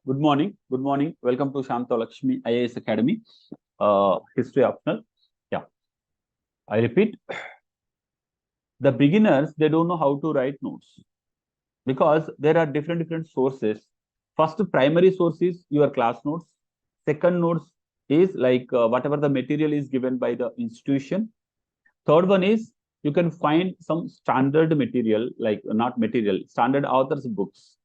Good morning. Good morning. Welcome to shanthalakshmiias Academy, History Optional. Yeah, I repeat, the beginners, they don't know how to write notes because there are different sources. First, primary source is your class notes. Second notes is like whatever the material is given by the institution. Third one is you can find some standard material, like not material, standard authors' books.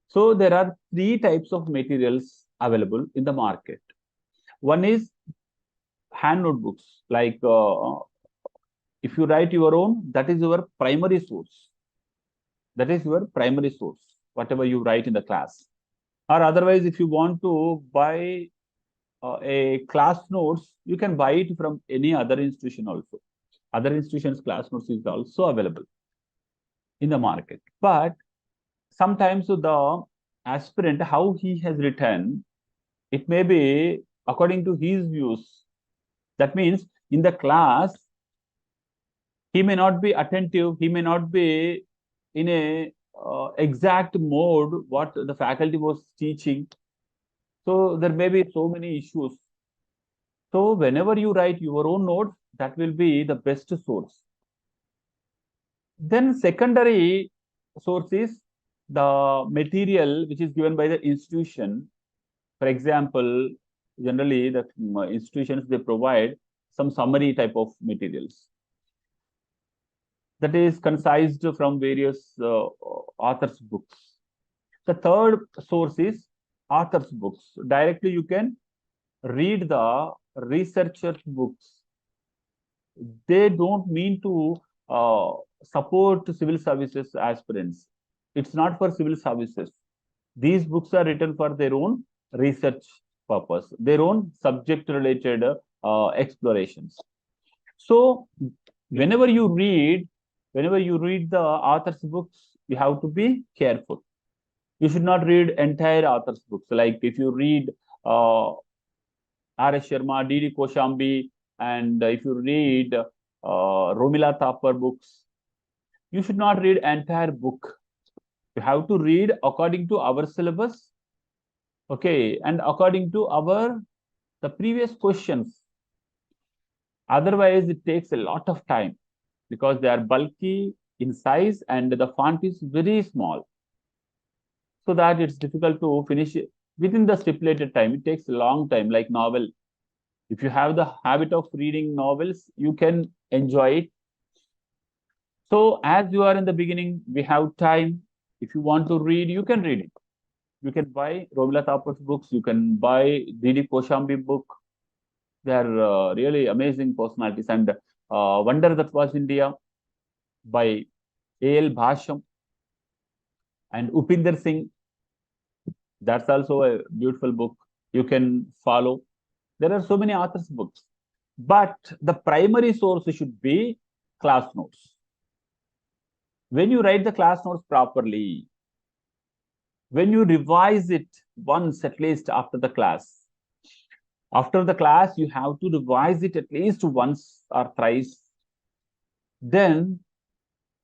So there are three types of materials available in the market. One is hand notebooks, like if you write your own, that is your primary source. That is your primary source, whatever you write in the class. Or otherwise, if you want to buy a class notes, you can buy it from any other institution also. Other institutions' class notes is also available in the market. But sometimes the aspirant, how he has written, it may be according to his views. That means in the class, he may not be attentive, he may not be in a exact mode what the faculty was teaching. So there may be so many issues. So whenever you write your own notes, that will be the best source. Then secondary source is the material which is given by the institution. For example, generally the institutions, they provide some summary type of materials that is concised from various authors' books. The third source is authors' books. Directly you can read the researchers' books. They don't mean to support civil services aspirants. It's not for civil services. These books are written for their own research purpose, their own subject-related explorations. So whenever you read the author's books, you have to be careful. You should not read entire author's books. Like if you read R.S. Sharma, D.D. Koshambi, and if you read Romila Thapar books, you should not read entire book. You have to read according to our syllabus, okay, and according to the previous questions. Otherwise, it takes a lot of time because they are bulky in size and the font is very small. So that it's difficult to finish it within the stipulated time. It takes a long time, like novel. If you have the habit of reading novels, you can enjoy it. So as you are in the beginning, we have time. If you want to read, you can read it. You can buy Romila Thapar's books. You can buy D.D. Koshambi book. They are really amazing personalities. And Wonder That Was India by A.L. Bhasham and Upinder Singh. That's also a beautiful book. You can follow. There are so many authors' books. But the primary source should be class notes. When you write the class notes properly, when you revise it once at least after the class, you have to revise it at least once or thrice. Then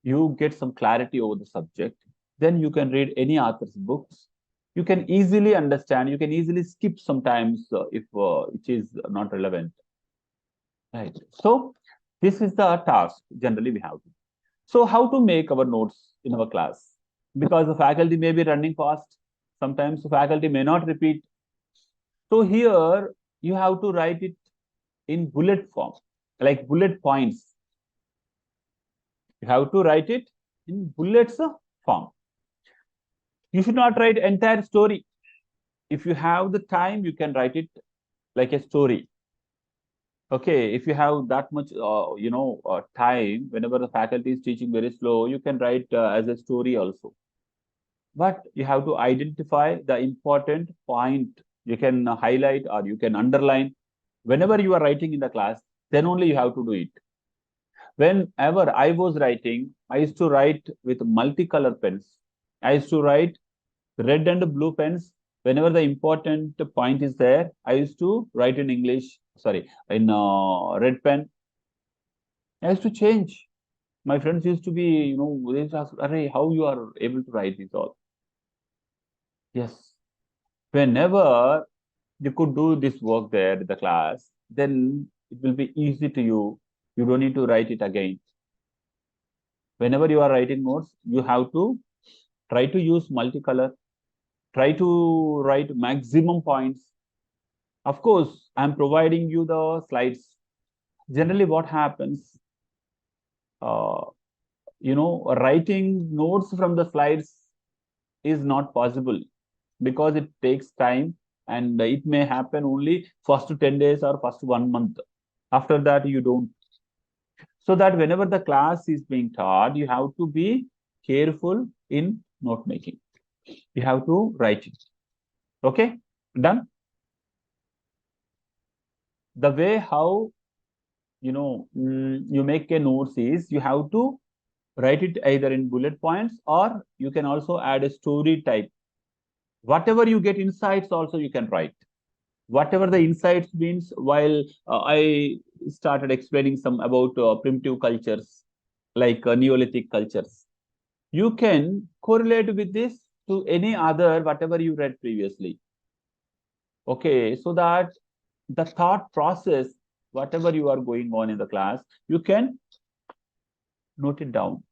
you get some clarity over the subject. Then you can read any author's books. You can easily understand. You can easily skip sometimes if it is not relevant. Right. So this is the task generally we have to. So how to make our notes in our class? Because the faculty may be running fast. Sometimes the faculty may not repeat. So here you have to write it in bullet form, like bullet points. You have to write it in bullets form. You should not write entire story. If you have the time, you can write it like a story. Okay, if you have that much, time, whenever the faculty is teaching very slow, you can write as a story also. But you have to identify the important point. You can highlight or you can underline. Whenever you are writing in the class, then only you have to do it. Whenever I was writing, I used to write with multicolor pens. I used to write red and blue pens. Whenever the important point is there, I used to write in English, in red pen. I used to change. My friends used to be, they used to ask, Array, how you are able to write this all? Yes. Whenever you could do this work there in the class, then it will be easy to you. You don't need to write it again. Whenever you are writing notes, you have to try to use multicolor, try to write maximum points. Of course, I'm providing you the slides. Generally, what happens, uh, writing notes from the slides is not possible because it takes time and it may happen only first 10 days or first 1 month. After that, you don't. So that whenever the class is being taught, you have to be careful in note making. You have to write it. Okay, done. The way how you make a notes is you have to write it either in bullet points or you can also add a story type. Whatever you get insights, also you can write. Whatever the insights means, while I started explaining some about primitive cultures like Neolithic cultures, you can correlate with this to any other whatever you read previously. Okay, so that the thought process, whatever you are going on in the class, you can note it down.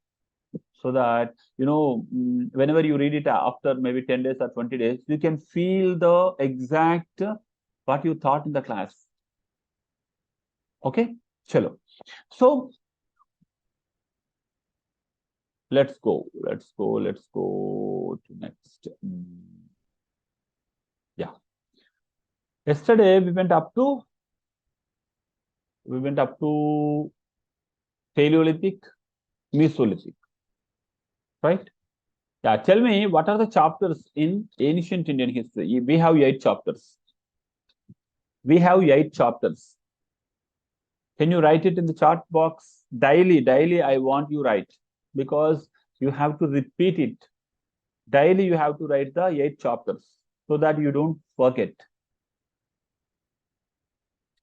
So that whenever you read it after maybe 10 days or 20 days, you can feel the exact what you thought in the class. Okay, chalo. So let's go to next. Yeah, yesterday we went up to Paleolithic, Mesolithic, right? Yeah, tell me, what are the chapters in ancient Indian history? We have 8 chapters. We have 8 chapters. Can you write it in the chat box? Daily, I want you write, because you have to repeat it. Daily, you have to write the 8 chapters so that you don't forget.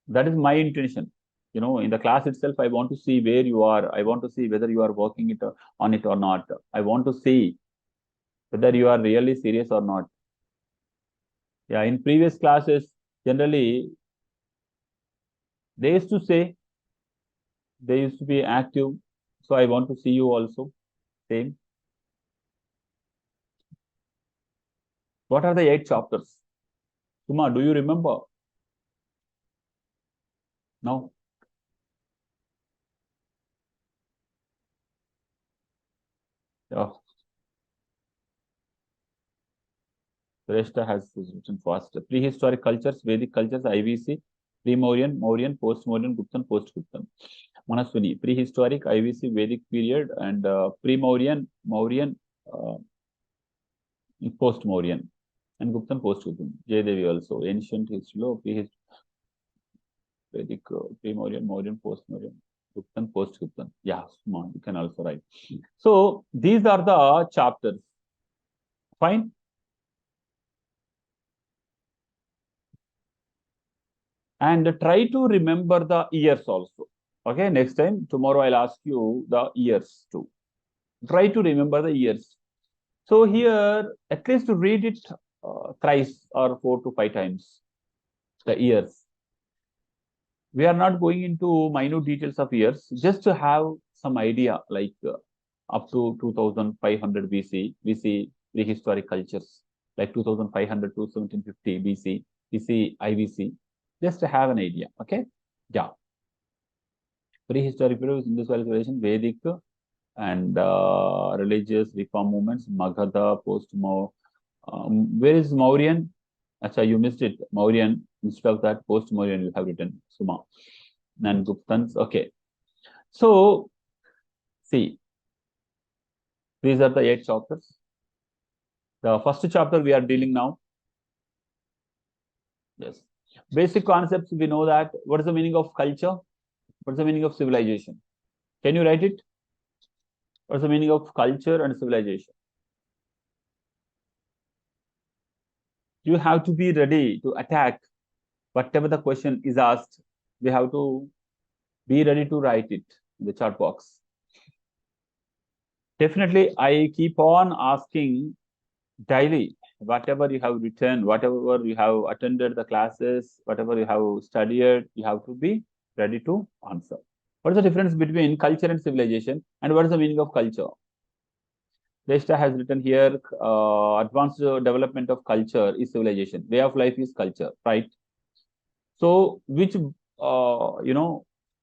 That is my intention. In the class itself, I want to see where you are. I want to see whether you are working on it or not. I want to see whether you are really serious or not. Yeah, in previous classes, generally, they used to say, they used to be active. So I want to see you also. Same. What are the 8 chapters? Suma, do you remember? No. Oh, Shrestha has written fast. Prehistoric cultures, Vedic cultures, IVC, pre-Mauryan, Mauryan, post-Mauryan, Guptan, post-Guptan. Manaswini, prehistoric, IVC, Vedic period, and pre-Mauryan, Mauryan, post-Mauryan, and Guptan, post-Guptan. Jaydevi also, ancient history, Vedic, pre-Mauryan, Mauryan, post-Mauryan, Guptan, post-Guptan. Yeah, smart. You can also write. So these are the chapters. Fine. And try to remember the years also. Okay, next time, tomorrow I'll ask you the years too. Try to remember the years. So here, at least to read it thrice or 4 to 5 times, the years. We are not going into minute details of years, just to have some idea, like up to 2500 BC, we see prehistoric cultures, like 2500 to 1750 BC, we see IVC, just to have an idea, okay? Yeah. Prehistoric period, Indus Valley Civilization, Vedic, and religious reform movements, Magadha, where is Mauryan? Acha, you missed it. Mauryan, instead of that, post-Mauryan, you have written Suma. And Guptans, okay. So, see, these are the 8 chapters. The first chapter we are dealing now. Yes. Basic concepts, we know that. What is the meaning of culture? What is the meaning of civilization? Can you write it? What is the meaning of culture and civilization? You have to be ready to attack whatever the question is asked. We have to be ready to write it in the chat box. Definitely, I keep on asking daily whatever you have written, whatever you have attended the classes, whatever you have studied, you have to be ready to answer. What is the difference between culture and civilization, and what is the meaning of culture? Desta has written here, advanced development of culture is civilization. Way of life is culture, right? So, which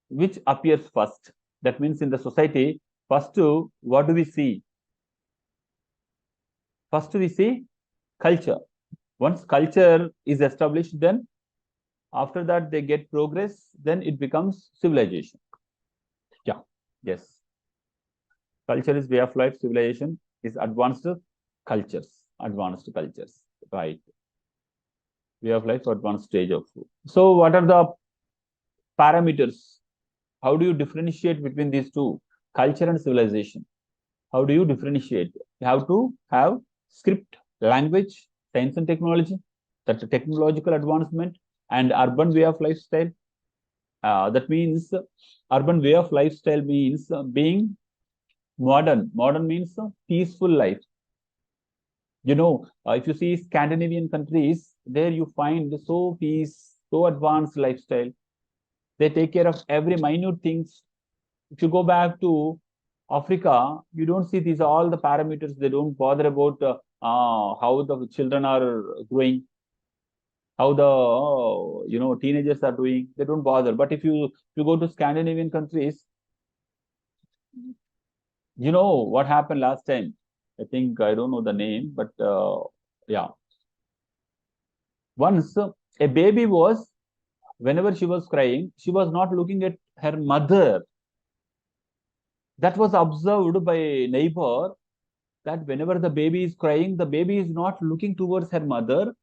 which appears first? That means in the society, first, what do we see? First, we see culture. Once culture is established, then after that they get progress, then it becomes civilization. Yeah, yes. Culture is way of life, civilization is advanced cultures, right? Way of life, advanced stage of. So, what are the parameters? How do you differentiate between these two, culture and civilization? How do you differentiate? You have to have script, language, science and technology, that's a technological advancement, and urban way of lifestyle. That means urban way of lifestyle means being modern. Modern means peaceful life. If you see Scandinavian countries, there you find so peace, so advanced lifestyle. They take care of every minute things. If you go back to Africa, you don't see these all the parameters. They don't bother about how the children are growing, how the teenagers are doing. They don't bother. But if you go to Scandinavian countries, you know what happened last time. I think I don't know the name, but yeah. Once a baby was, whenever she was crying, she was not looking at her mother. That was observed by a neighbor, that whenever the baby is crying, the baby is not looking towards her mother.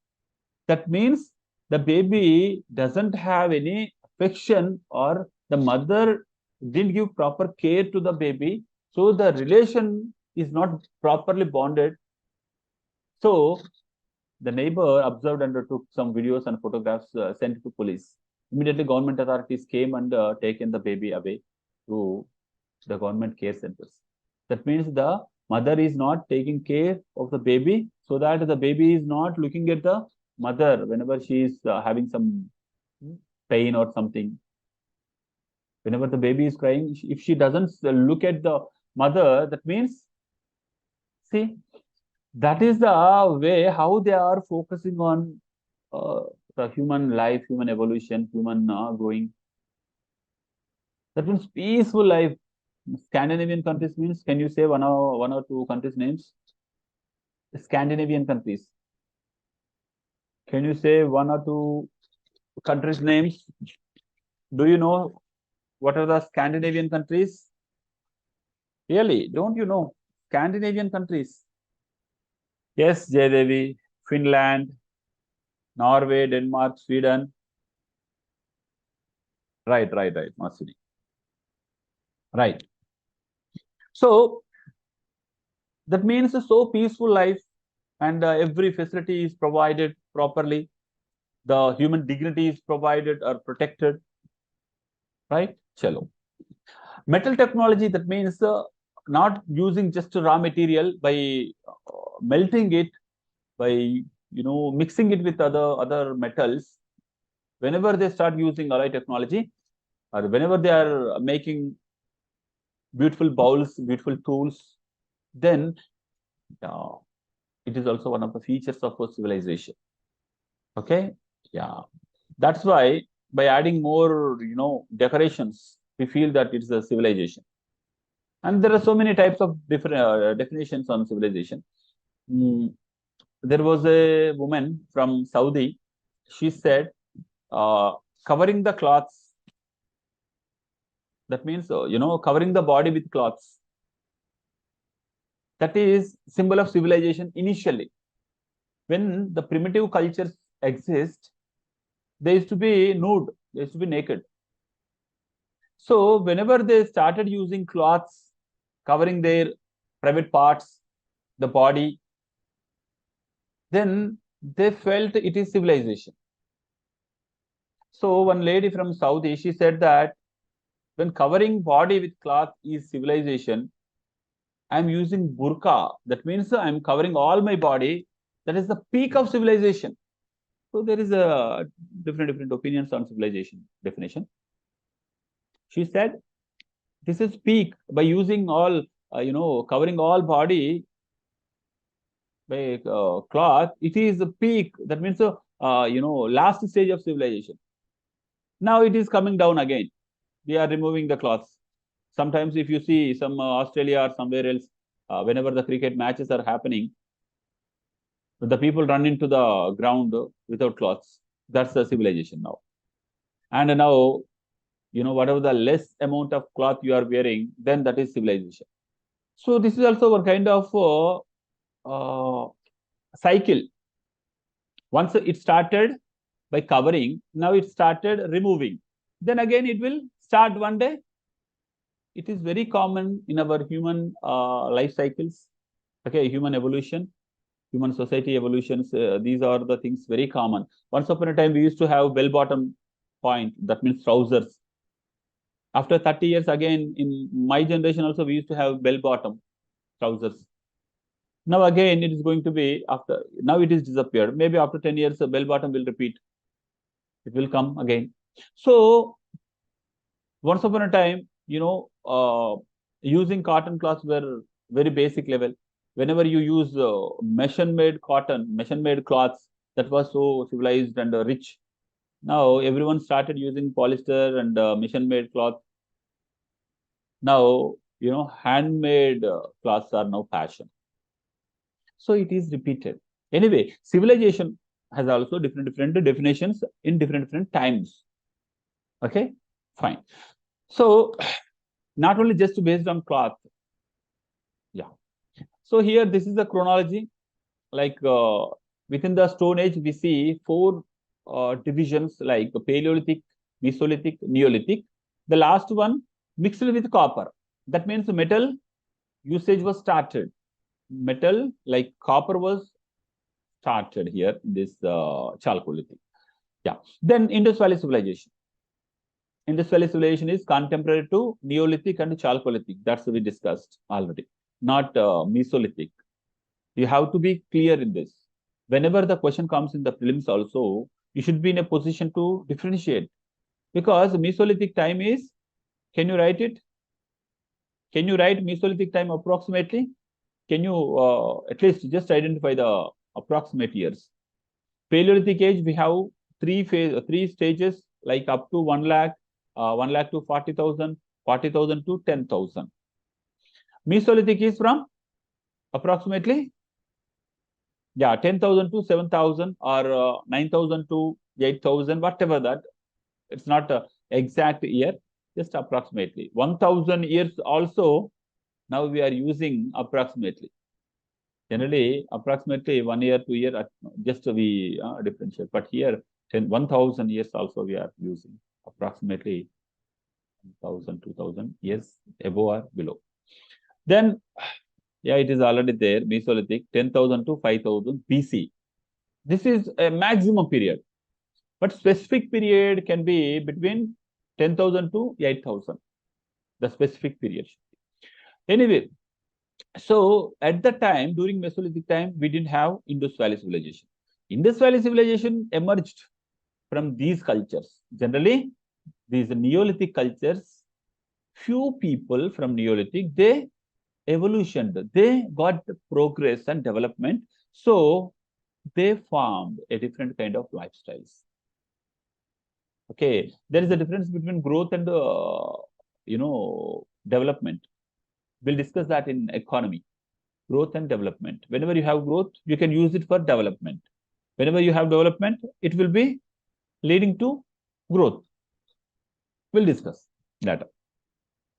That means the baby doesn't have any affection, or the mother didn't give proper care to the baby. So the relation is not properly bonded. So the neighbor observed and took some videos and photographs, sent to police. Immediately, government authorities came and taken the baby away to the government care centers. That means the mother is not taking care of the baby, so that the baby is not looking at the mother whenever she is having some pain or something. Whenever the baby is crying, if she doesn't look at the mother, that means, see, that is the way how they are focusing on the human life, human evolution, human growing. That means peaceful life. Scandinavian countries means, can you say one or two countries names? Scandinavian countries. Can you say one or two countries names? Do you know what are the Scandinavian countries? Really, don't you know Scandinavian countries? Yes, Jaydevi, Finland, Norway, Denmark, Sweden. Right, Masini. Right. So that means a so peaceful life, and every facility is provided properly. The human dignity is provided or protected. Right? Chalo. Metal technology, that means not using just raw material, by melting it, by mixing it with other metals. Whenever they start using alloy technology, or whenever they are making beautiful bowls, beautiful tools, then it is also one of the features of a civilization. Okay, yeah, that's why by adding more decorations, we feel that it's a civilization. And there are so many types of different definitions on civilization. There was a woman from Saudi. She said, covering the cloths. That means, covering the body with cloths. That is symbol of civilization initially. When the primitive cultures exist, they used to be nude, they used to be naked. So whenever they started using cloths covering their private parts, the body, then they felt it is civilization. So one lady from Saudi, she said that when covering body with cloth is civilization, I'm using burqa. That means I'm covering all my body. That is the peak of civilization. So there is a different opinions on civilization definition. She said, this is peak by using all, covering all body by cloth. It is the peak. That means, last stage of civilization. Now it is coming down again. We are removing the cloths. Sometimes if you see some Australia or somewhere else, whenever the cricket matches are happening, the people run into the ground without clothes. That's the civilization now. And now, whatever the less amount of cloth you are wearing, then that is civilization. So this is also a kind of cycle. Once it started by covering, now it started removing. Then again it will start one day. It is very common in our human life cycles. Okay, human evolution, human society evolutions. These are the things very common. Once upon a time, we used to have bell-bottom point. That means trousers. After 30 years, again, in my generation also, we used to have bell-bottom trousers. Now again, it is going to be after, now it is disappeared. Maybe after 10 years, the bell-bottom will repeat. It will come again. So, once upon a time, using cotton cloths were very basic level. Whenever you use machine-made cotton, machine-made cloths, that was so civilized and rich. Now, everyone started using polyester and machine-made cloth. Now, handmade cloths are now fashion. So, it is repeated. Anyway, civilization has also different definitions in different times. Okay, fine. So, not only just based on cloth. Yeah. So here, this is the chronology. Like within the Stone Age, we see 4 divisions like Paleolithic, Mesolithic, Neolithic. The last one mixed with copper. That means metal usage was started. Metal like copper was started here in this Chalcolithic. Yeah. Then Indus Valley Civilization. Indus Valley Civilization is contemporary to Neolithic and Chalcolithic. That's what we discussed already. Not Mesolithic. You have to be clear in this. Whenever the question comes in the prelims also, you should be in a position to differentiate. Because Mesolithic time is, can you write it? Can you write Mesolithic time approximately? Can you at least just identify the approximate years? Paleolithic age, we have 3 stages, like up to 1 lakh, 1 lakh to 40,000, 40,000 to 10,000. Mesolithic is from approximately, 10,000 to 7,000 or 9,000 to 8,000, whatever that. It's not an exact year, just approximately. 1,000 years also, now we are using approximately. Generally, approximately 1 year, 2 years, just we differentiate. But here, 1,000 years also we are using approximately 1,000, 2,000 years above or below. Then, it is already there, Mesolithic, 10,000 to 5,000 BC. This is a maximum period. But specific period can be between 10,000 to 8,000. The specific period. Anyway, so at that time, during Mesolithic time, we didn't have Indus Valley Civilization. Indus Valley Civilization emerged from these cultures. Generally, these Neolithic cultures, few people from Neolithic, they evolutioned, they got progress and development. So they formed a different kind of lifestyles. Okay, there is a difference between growth and development. We'll discuss that in economy. Growth and development. Whenever you have growth, you can use it for development. Whenever you have development, it will be leading to growth. We'll discuss that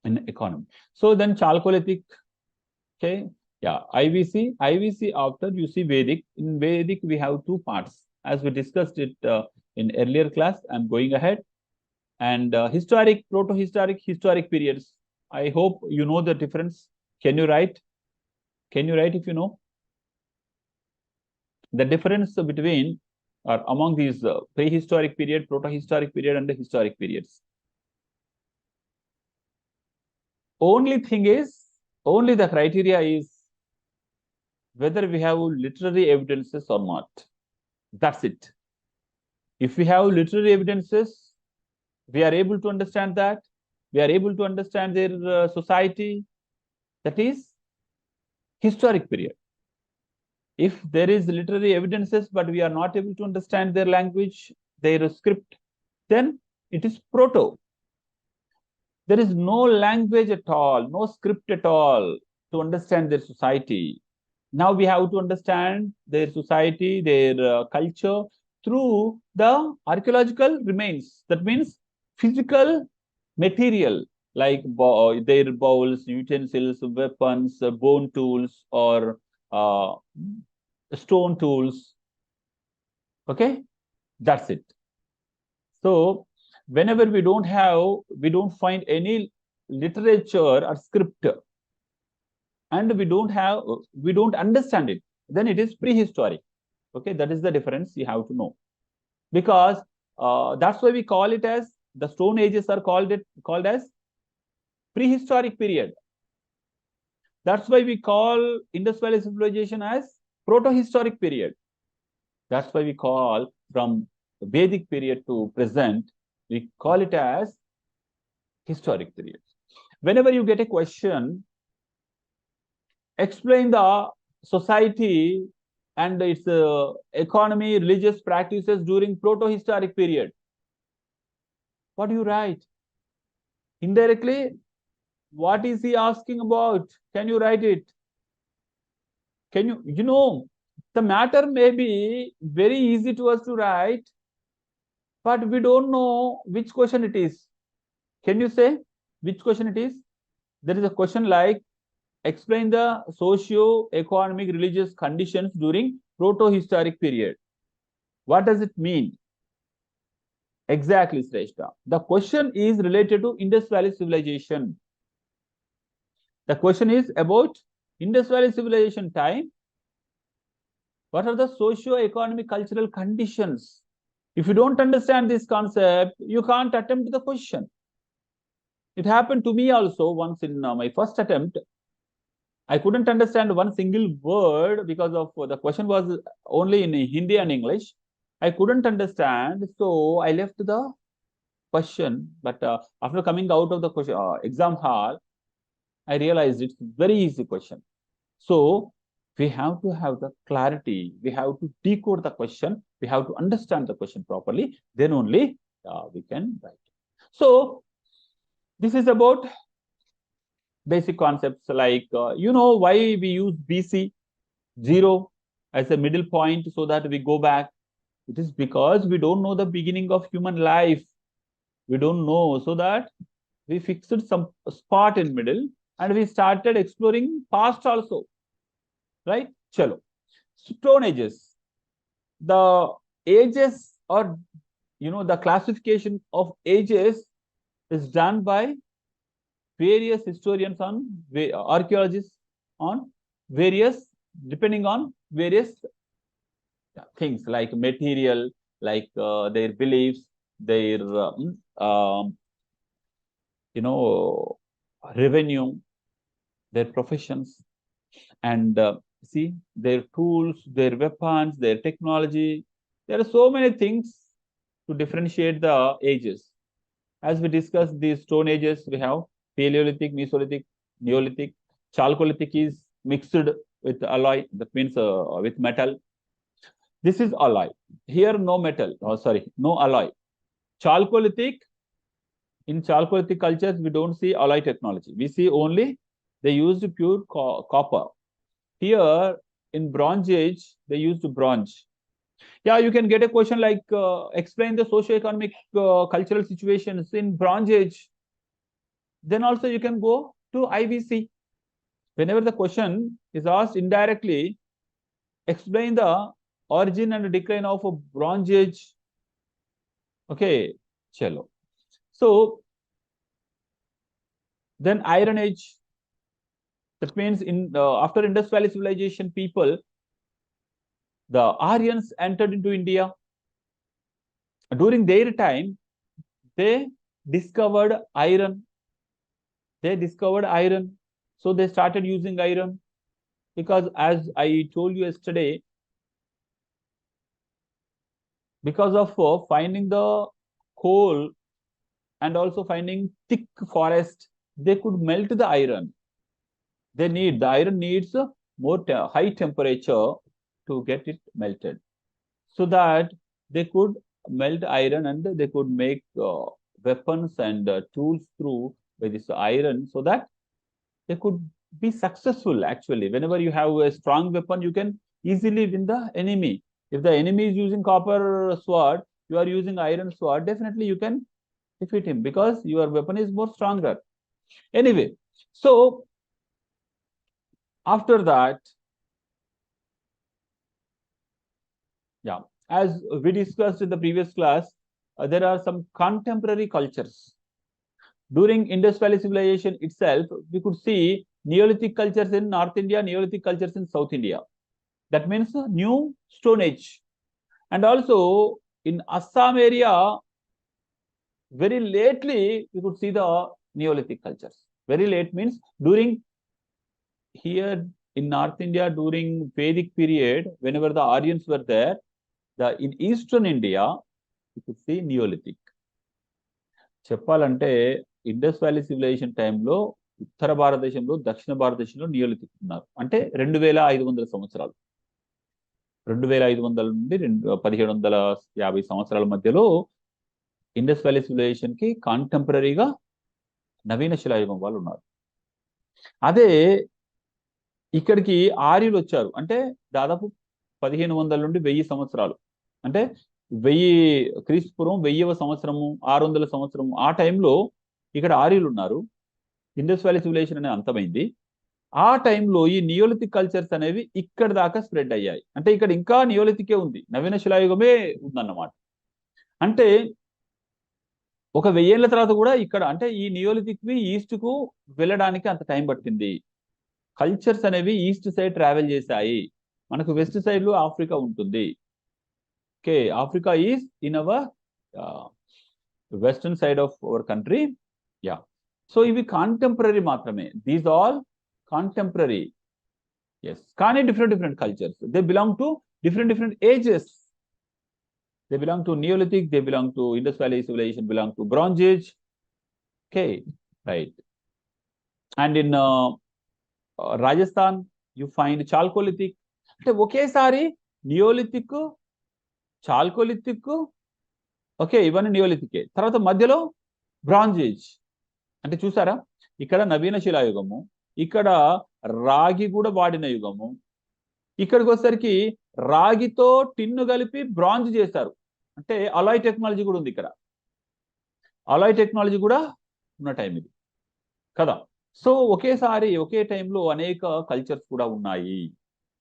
in economy. So then Chalcolithic, okay, IVC after you see Vedic. In Vedic, we have 2 parts. As we discussed it in earlier class, I'm going ahead. And historic, proto-historic, historic periods. I hope you know the difference. Can you write? Can you write if you know? The difference between or among these prehistoric period, proto-historic period, and the historic periods. Only thing is, only the criteria is whether we have literary evidences or not. That's it. If we have literary evidences, we are able to understand that. We are able to understand their society. That is historic period. If there is literary evidences, but we are not able to understand their language, their script, then it is proto. There is no language at all, no script at all to understand their society. Now we have to understand their society, their culture through the archaeological remains. That means physical material like their bowls, utensils, weapons, bone tools, or stone tools. Okay, that's it. So whenever we don't find any literature or script, and we don't understand it, then it is prehistoric. Okay, that is the difference you have to know. Because that's why we call it as, the Stone Ages are called as prehistoric period. That's why we call Indus Valley civilization as proto-historic period. That's why we call from Vedic period to present, we call it as historic period. Whenever you get a question, explain the society and its economy, religious practices during proto-historic period. What do you write? Indirectly, what is he asking about? Can you write it? Can you, the matter may be very easy to us to write, but we don't know which question it is. Can you say which question it is? There is a question like, explain the socio-economic religious conditions during proto-historic period. What does it mean? Exactly, Sreshta. The question is related to Indus Valley civilization. The question is about Indus Valley civilization time. What are the socio-economic cultural conditions? If you don't understand this concept, you can't attempt the question. It happened to me also once in my first attempt. I couldn't understand one single word because of the question was only in Hindi and English. I couldn't understand, so I left the question. But after coming out of the question, exam hall, I realized it's a very easy question. So we have to have the clarity. We have to decode the question. We have to understand the question properly. Then only we can write. So this is about basic concepts like, why we use BC 0 as a middle point so that we go back. It is because we don't know the beginning of human life. We don't know, so that we fixed some spot in middle and we started exploring past also. Right? Chalo. Stone Ages. The ages, or the classification of ages is done by various historians on archaeologists on various, depending on various things like material, like their beliefs, their revenue, their professions, and see their tools, their weapons, their technology. There are so many things to differentiate the ages. As we discussed these Stone Ages, we have Paleolithic, Mesolithic, Neolithic. Chalcolithic is mixed with alloy, that means with metal. This is alloy. Here, no metal. Oh, sorry, no alloy. Chalcolithic, in Chalcolithic cultures, we don't see alloy technology. We see only they used pure copper. Here, in Bronze Age, they used bronze. Yeah, you can get a question like, explain the socio-economic cultural situations in Bronze Age. Then also you can go to IVC. Whenever the question is asked indirectly, explain the origin and decline of a Bronze Age. Okay, chalo. So then Iron Age. That means in after Indus Valley civilization, people, the Aryans entered into India. During their time, they discovered iron. So they started using iron. because as I told you yesterday, because of finding the coal and also finding thick forest, they could melt the iron. The iron needs more high temperature to get it melted, so that they could melt iron and they could make weapons and tools through by this iron, so that they could be successful. Actually, whenever you have a strong weapon, you can easily win the enemy. If the enemy is using copper sword, you are using iron sword, definitely you can defeat him because your weapon is more stronger. Anyway, so after that, yeah, as we discussed in the previous class, there are some contemporary cultures. During Indus Valley civilization itself, we could see Neolithic cultures in North India, Neolithic cultures in South India. That means new Stone Age. And also in Assam area, very lately, we could see the Neolithic cultures. Very late means during here in North India, during Vedic period, whenever the Aryans were there, in Eastern India, you could see Neolithic. చెప్పాలంటే Indus valley civilisation టైంలో ఉత్తర భారతదేశంలో, దక్షిణ భారతదేశంలో neolithic ఉన్నారు. అంటే 2500 సంవత్సరాలు, 2500 నుండి 1750 సంవత్సరాల మధ్యలో ఇండస్ వ్యాలీ సివిలైజేషన్ కి కాంటెంపరీగా నవీన శిలాయుగం వాళ్ళు ఉన్నారు. అదే ఇక్కడికి ఆర్యులు వచ్చారు, అంటే దాదాపు 1500 నుండి 1000 సంవత్సరాలు, అంటే 1000 క్రీస్తు పూర్వం 1000వ సంవత్సరము, 600 సంవత్సరము, ఆ టైంలో ఇక్కడ ఆర్యులు ఉన్నారు. ఇండస్ వ్యాలీ సివిలైజేషన్ అనేది అంతమైంది. ఆ టైంలో ఈ నియోలిథిక్ కల్చర్స్ అనేవి ఇక్కడ దాకా స్ప్రెడ్ అయ్యాయి. అంటే ఇక్కడ ఇంకా నియోలిథికే ఉంది, నవీన శిలాయుగమే ఉందన్నమాట. అంటే ఒక 1000 ఏళ్ల తర్వాత కూడా ఇక్కడ, అంటే ఈ నియోలిథిక్ వి ఈస్ట్ కు వెళ్ళడానికి అంత టైం పట్టింది. కల్చర్స్ అనేవి ఈస్ట్ సైడ్ ట్రావెల్ చేశాయి. మనకు వెస్ట్ సైడ్ లో ఆఫ్రికా ఉంటుంది. Okay, Africa is in our western side of our country. Yeah, so ఇవి కాంటెంపరీ మాత్రమే. These all contemporary, yes. కానీ different cultures, they belong to different ages. They belong to Neolithic, they belong to Indus Valley civilization, belong to Bronze Age. Okay, right. And in Rajasthan, you find Chalcolithic. అంటే ఒకేసారి neolithic, chalcolithic, okay, ఇవన్నీ నియోలిథికే. తర్వాత మధ్యలో bronze age. అంటే చూసారా, ఇక్కడ నవీన శిలాయుగము, ఇక్కడ రాగి కూడా వాడిన యుగము. ఇక్కడికి వచ్చేసరికి రాగితో టిన్ను కలిపి బ్రాంజ్ చేశారు. అంటే అలాయ్ టెక్నాలజీ కూడా ఉంది ఇక్కడ. అలాయ్ టెక్నాలజీ కూడా ఉన్న టైం ఇది కదా. సో ఒకేసారి ఒకే టైంలో అనేక కల్చర్స్ కూడా ఉన్నాయి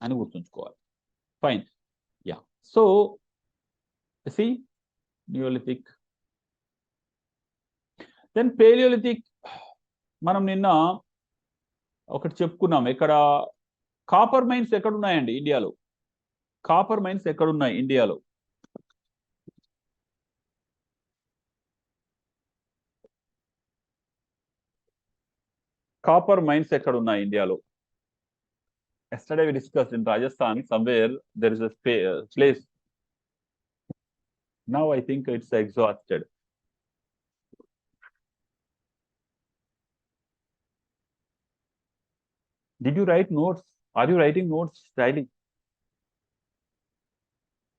అని గుర్తుంచుకోవాలి. Fine, yeah. So see neolithic, then palaeolithic. మనం నిన్న ఒకటి చెప్పుకున్నాం, ఇక్కడ కాపర్ మైన్స్ ఎక్కడున్నాయండి ఇండియాలో? కాపర్ మైన్స్ ఎక్కడున్నాయి ఇండియాలో? కాపర్ మైన్స్ ఎక్కడున్నాయి ఇండియాలో? Yesterday we discussed in Rajasthan, somewhere there is a place. Now I think it's exhausted. Did you write notes? Are you writing notes daily?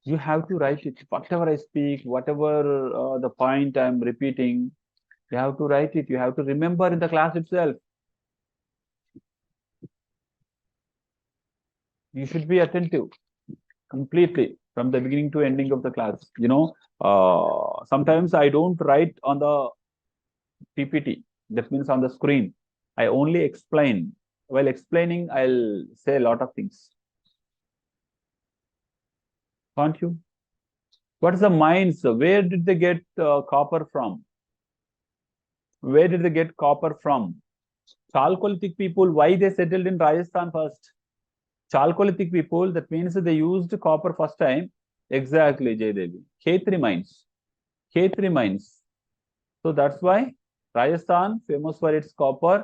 You have to write it. Whatever I speak, whatever the point I'm repeating, you have to write it. You have to remember in the class itself. You should be attentive completely from the beginning to ending of the class. You know, sometimes I don't write on the PPT. That means on the screen. I only explain. While explaining, I'll say a lot of things. Can't you? What is the mines? Where did they get copper from? Where did they get copper from? Chalcolithic people, why they settled in Rajasthan first? Chalcolithic people, that means they used copper first time. Exactly, Jaydevi. Khetri mines. Khetri mines. So that's why Rajasthan famous for its copper,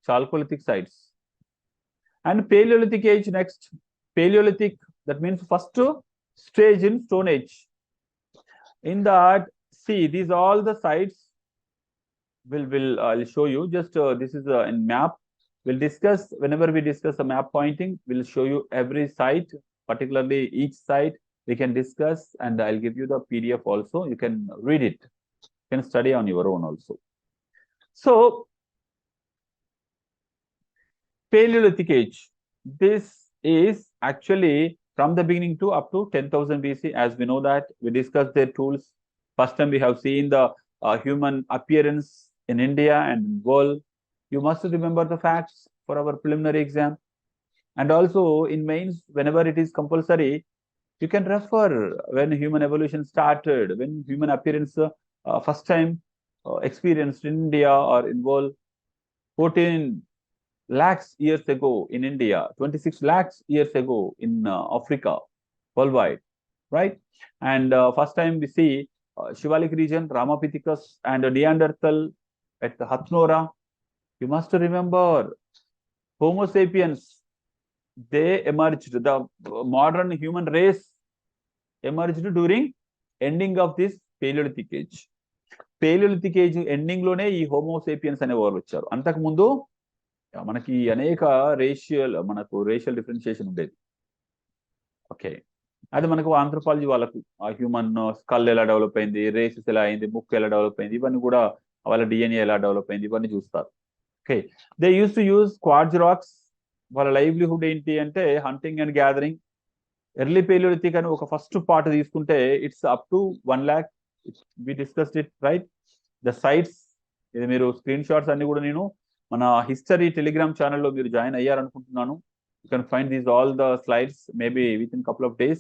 Chalcolithic sites. And Paleolithic age next. Paleolithic, that means first stage in Stone Age. In that, see, these all the sites I'll show you. Just this is in map. We'll discuss, whenever we discuss a map pointing, we'll show you every site, particularly each site we can discuss, and I'll give you the PDF also. You can read it. You can study on your own also. So, Paleolithic age. This is actually from the beginning to up to 10,000 BC. As we know that, we discussed their tools. First time we have seen the human appearance in India and world. You must remember the facts for our preliminary exam. And also in mains, whenever it is compulsory, you can refer when human evolution started, when human appearance first time experienced in India or in world. 14 lakhs years ago in India, 26 lakhs years ago in Africa, worldwide, right? And first time we see Shivalik region, Ramapithecus and Neanderthal at the Hathnora. You must remember Homo sapiens, they emerged, the modern human race emerged during ending of this Paleolithic age. Paleolithic age ending లోనే ఈ homo sapiens అనే వాళ్ళు వచ్చారు. అంతకు ముందు మనకి అనేక మనకు రేషియల్ డిఫరెన్షియేషన్ ఉండేది. ఓకే, అది మనకు ఆంథ్రోపాలజీ వాళ్ళకు ఆ హ్యూమన్ స్కల్ ఎలా డెవలప్ అయింది, రేసెస్ ఎలా అయింది, ముక్కు ఎలా డెవలప్ అయింది, ఇవన్నీ కూడా వాళ్ళ డిఎన్ఏ ఎలా డెవలప్ అయింది, ఇవన్నీ చూస్తారు. Okay, they used to use quartz rocks. వాళ్ళ లైవ్లీహుడ్ ఏంటి అంటే hunting and gathering. Early palaeolithic అని ఒక ఫస్ట్ పార్ట్ తీసుకుంటే it's up to 1 lakh. We discussed it, right? The sites, ఇది మీరు స్క్రీన్ షాట్స్ అన్ని కూడా నేను మన హిస్టరీ టెలిగ్రామ్ ఛానల్లో మీరు జాయిన్ అయ్యారనుకుంటున్నాను. You can find these all the slides maybe within couple of days.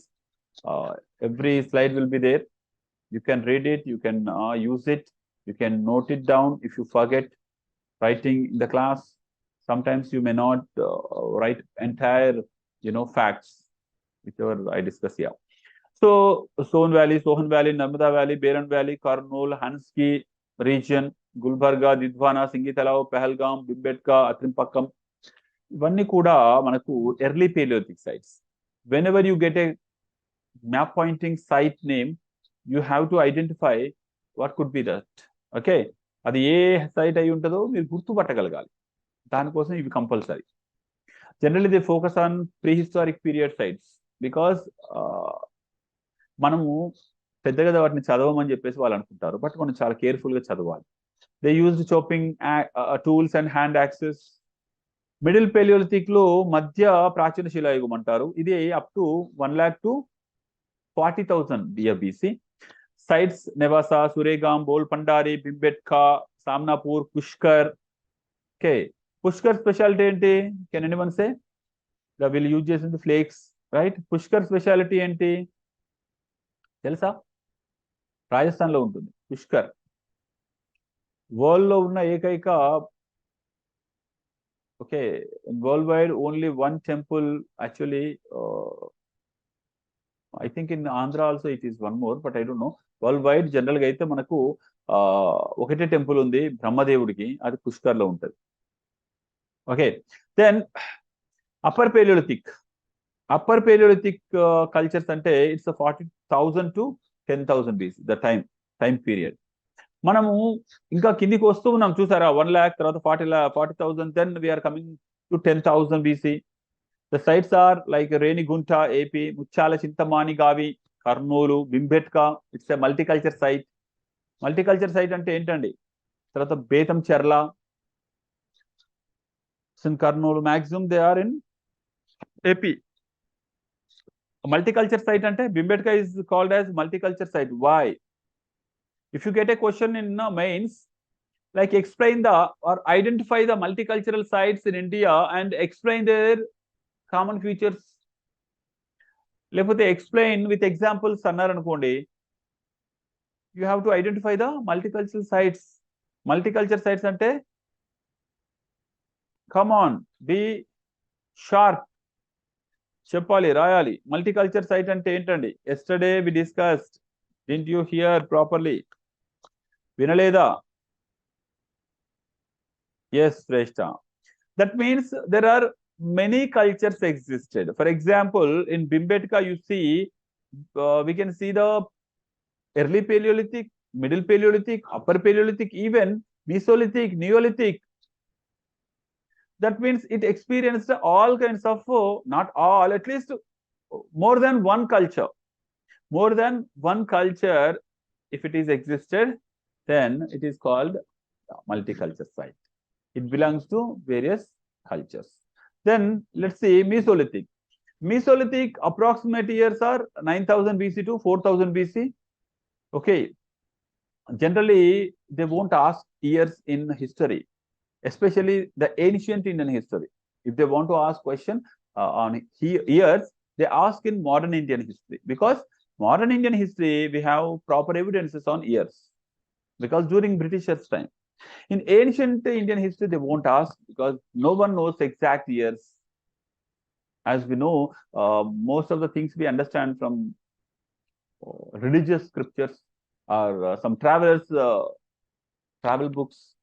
Every slide will be there. You can read it, you can use it, you can note it down if you forget writing in the class. Sometimes you may not write entire, facts, whichever I discuss here. So, Sohan Valley, Narmada Valley, Beran Valley, Karnool, Hanski region, Gulbarga, Didwana, Singitala, Pahalgam, Bimbetka, Atrimpakkam. ఇవన్నీ కూడా మనకు early palaeolithic sites. Whenever you get a map pointing site name, you have to identify what could be that. Okay, అది ఏ site అయి ఉంటుందో మీరు గుర్తుపట్టగలగాలి. దానికోసం ఇవి compulsory. Generally they focus on prehistoric period sites because మనము పెద్దగా వాటిని చదవమని చెప్పేసి వాళ్ళు అనుకుంటారు, బట్ మనం చాలా కేర్ఫుల్గా చదవాలి. They used chopping tools and hand access. Middle Palaeolithic లో మధ్య ప్రాచీన శిలాయుగం అంటారు. ఇది up to 1 lakh to 40,000 BC. Sites Nevasa, Suregam, Bol Pandari, Bimbetka, Samnapur, Pushkar. Okay, Pushkar specialty enti? Can anyone say? The will use in the flakes, right? Pushkar specialty enti? తెలుసా? రాజస్థాన్ లో ఉంటుంది Pushkar. World లో ఉన్న ఏకైక, okay, world wide only one temple actually. I think in Andhra also it is one more, but I don't know. World wide general గా అయితే మనకు ఒకటే టెంపుల్ ఉంది బ్రహ్మదేవుడికి, అది పుష్కర్ లో ఉంటుంది. Okay, then upper paleolithic. Upper paleolithic cultures అంటే it's 40,000 to 10,000 BC, the time period. మనము ఇంకా కిందికి వస్తూ ఉన్నాం చూసారా, 1 lakh, తర్వాత 40,000, then we're coming to 10,000 BC. The sites are like Renigunta AP, Muchchatla Chintamani Gavi, Kurnool, Bhimbetka. It's a multiculture site. Multiculture site అంటే ఏంటండి? తర్వాత Betamcherla, Kurnool, maximum they are in AP. Multicultural site ante Bimbetka is called as multicultural site. Why? If you get a question in mains, like explain or identify the multicultural sites in India and explain their common features. Lepote explain with examples annar anukondi, you have to identify the multicultural sites. Multicultural sites ante, come on, be sharp. చెప్పాలి, రాయాలి. మల్టీకల్చర్ site అంటే ఏంటండి? Yesterday we discussed. Didn't you hear properly? వినలేదా? Yes Shreshtha. That means there are many cultures existed. For example, in Bhimbetka, you see, we can see the early Paleolithic, middle Paleolithic, upper Paleolithic, even Mesolithic, Neolithic. That means it experienced all kinds of, not all, at least more than one culture. More than one culture, if it is existed, then it is called multicultural site. It belongs to various cultures. Then let's see Mesolithic. Mesolithic approximate years are 9000 BC to 4000 BC. Okay. Generally, they won't ask years in history, especially the ancient Indian history. If they want to ask question on years, they ask in modern Indian history, because modern Indian history, we have proper evidences on years, because during Britishers' time. In ancient Indian history, they won't ask, because no one knows exact years. As we know, most of the things we understand from religious scriptures or some travelers' travel books,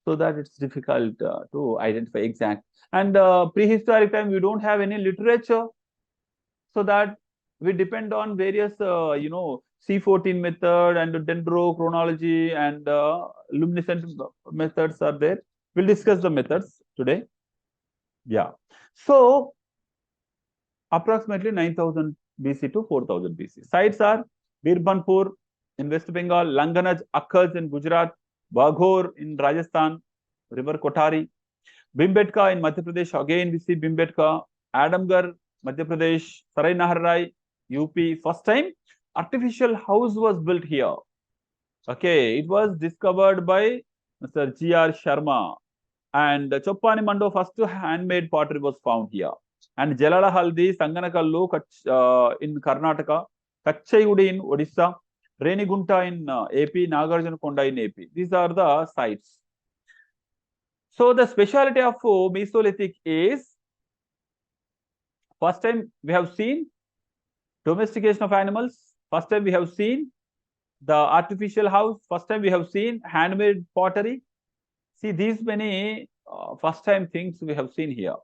so that it's difficult to identify exact. And prehistoric time, we don't have any literature, so that we depend on various, C14 method and dendrochronology and luminescent methods are there. We'll discuss the methods today. Yeah. So, approximately 9000 BC to 4000 BC. Sites are Birbanpur in West Bengal, Langanaj occurs in Gujarat, Baghor in Rajasthan, River Kotari, Bhimbetka in Madhya Pradesh, again we see Bhimbetka, Adamgarh, Madhya Pradesh, Sarai Naharai, UP. First time artificial house was built here. Okay, it was discovered by Mr. G.R. Sharma, and Choppani Mando, first handmade pottery was found here. And Jalala Haldi, Sanganakallu in Karnataka, Kachayudi in Odisha, Renigunta in AP, Nagarjunakonda in AP. These are the sites. So the speciality of Mesolithic is, first time we have seen domestication of animals, first time we have seen the artificial house, first time we have seen handmade pottery. See, these many first time things we have seen here.